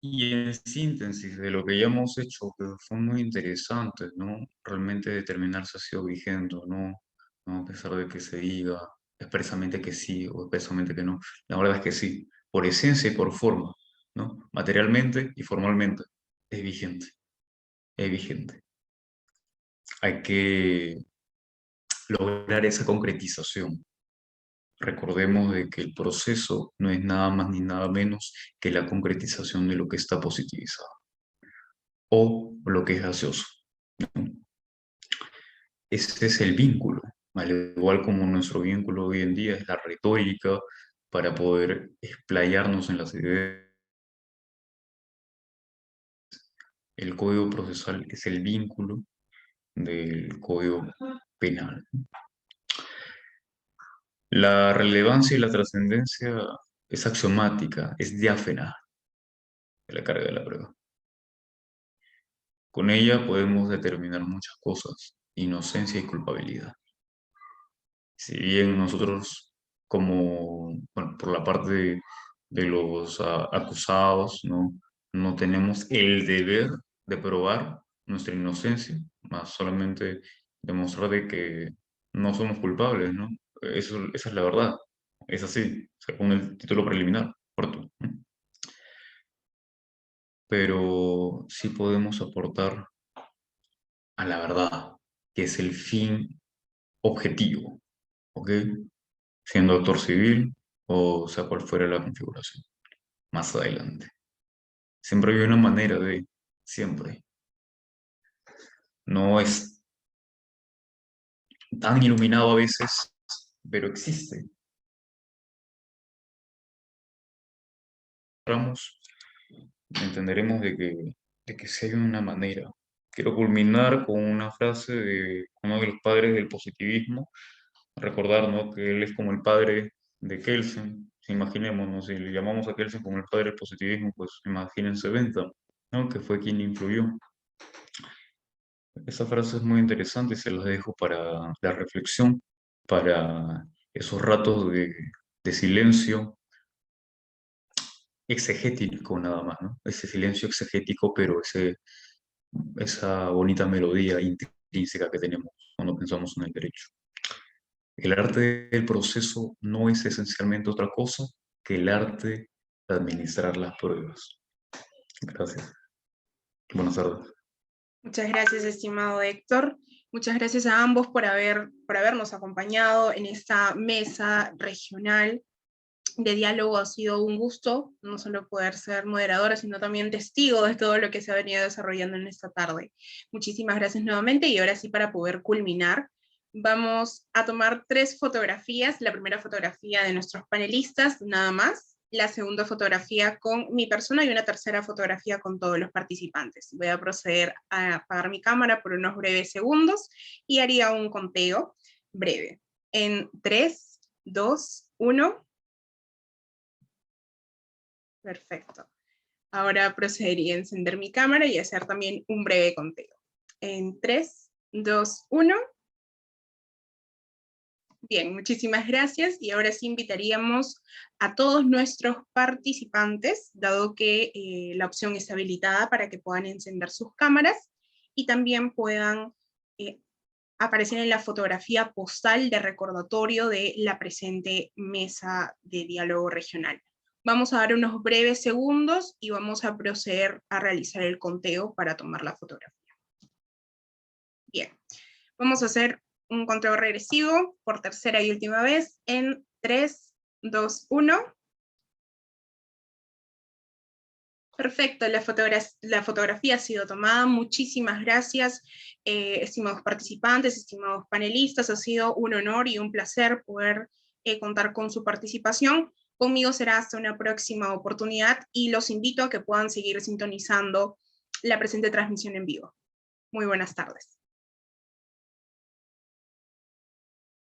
y en síntesis de lo que ya hemos hecho, que fue muy interesante, ¿no? Realmente determinar si ha sido vigente o no, ¿no? A pesar de que se diga expresamente que sí o expresamente que no. La verdad es que sí, por esencia y por forma, ¿no? Materialmente y formalmente, es vigente, es vigente. Hay que lograr esa concretización. Recordemos de que el proceso no es nada más ni nada menos que la concretización de lo que está positivizado o lo que es gaseoso. ese es el vínculo, al igual como nuestro vínculo hoy en día es la retórica para poder explayarnos en las ideas. El código procesal es el vínculo del código penal. La relevancia y la trascendencia es axiomática, es diáfana de la carga de la prueba. Con ella podemos determinar muchas cosas, inocencia y culpabilidad. Si bien nosotros, como, bueno, por la parte de los acusados, no tenemos el deber de probar nuestra inocencia, más solamente demostrar de que no somos culpables, ¿no? Esa es la verdad, es así, según el título preliminar, corto. Pero sí podemos aportar a la verdad, que es el fin objetivo, ¿ok? Siendo actor civil o sea cual fuera la configuración, más adelante. Siempre hay una manera de, siempre. No es tan iluminado a veces, pero existe. Ramos, entenderemos de que sí hay una manera. Quiero culminar con una frase de uno de los padres del positivismo, recordar, ¿no?, que él es como el padre de Kelsen. Imaginémonos, si le llamamos a Kelsen como el padre del positivismo, pues imagínense Bentham, ¿no?, que fue quien influyó. Esa frase es muy interesante y se las dejo para la reflexión, para esos ratos de silencio exegético nada más, ¿no? Ese silencio exegético, pero esa bonita melodía intrínseca que tenemos cuando pensamos en el derecho. El arte del proceso no es esencialmente otra cosa que el arte de administrar las pruebas. Gracias. Buenas tardes. Muchas gracias, estimado Héctor. Muchas gracias a ambos por habernos acompañado en esta mesa regional de diálogo. Ha sido un gusto, no solo poder ser moderadora, sino también testigo de todo lo que se ha venido desarrollando en esta tarde. Muchísimas gracias nuevamente, y ahora sí, para poder culminar, vamos a tomar 3 fotografías. La primera fotografía de nuestros panelistas, nada más. La segunda fotografía con mi persona y una tercera fotografía con todos los participantes. Voy a proceder a apagar mi cámara por unos breves segundos y haría un conteo breve. En 3, 2, 1. Perfecto. Ahora procedería a encender mi cámara y hacer también un breve conteo. En 3, 2, 1. Bien, muchísimas gracias. Y ahora sí invitaríamos a todos nuestros participantes, dado que la opción está habilitada para que puedan encender sus cámaras y también puedan aparecer en la fotografía postal de recordatorio de la presente mesa de diálogo regional. Vamos a dar unos breves segundos y vamos a proceder a realizar el conteo para tomar la fotografía. Bien, vamos a hacer un conteo regresivo por tercera y última vez en 3, 2, 1. Perfecto, la fotografía ha sido tomada. Muchísimas gracias, estimados participantes, estimados panelistas. Ha sido un honor y un placer poder contar con su participación. Conmigo será hasta una próxima oportunidad y los invito a que puedan seguir sintonizando la presente transmisión en vivo. Muy buenas tardes.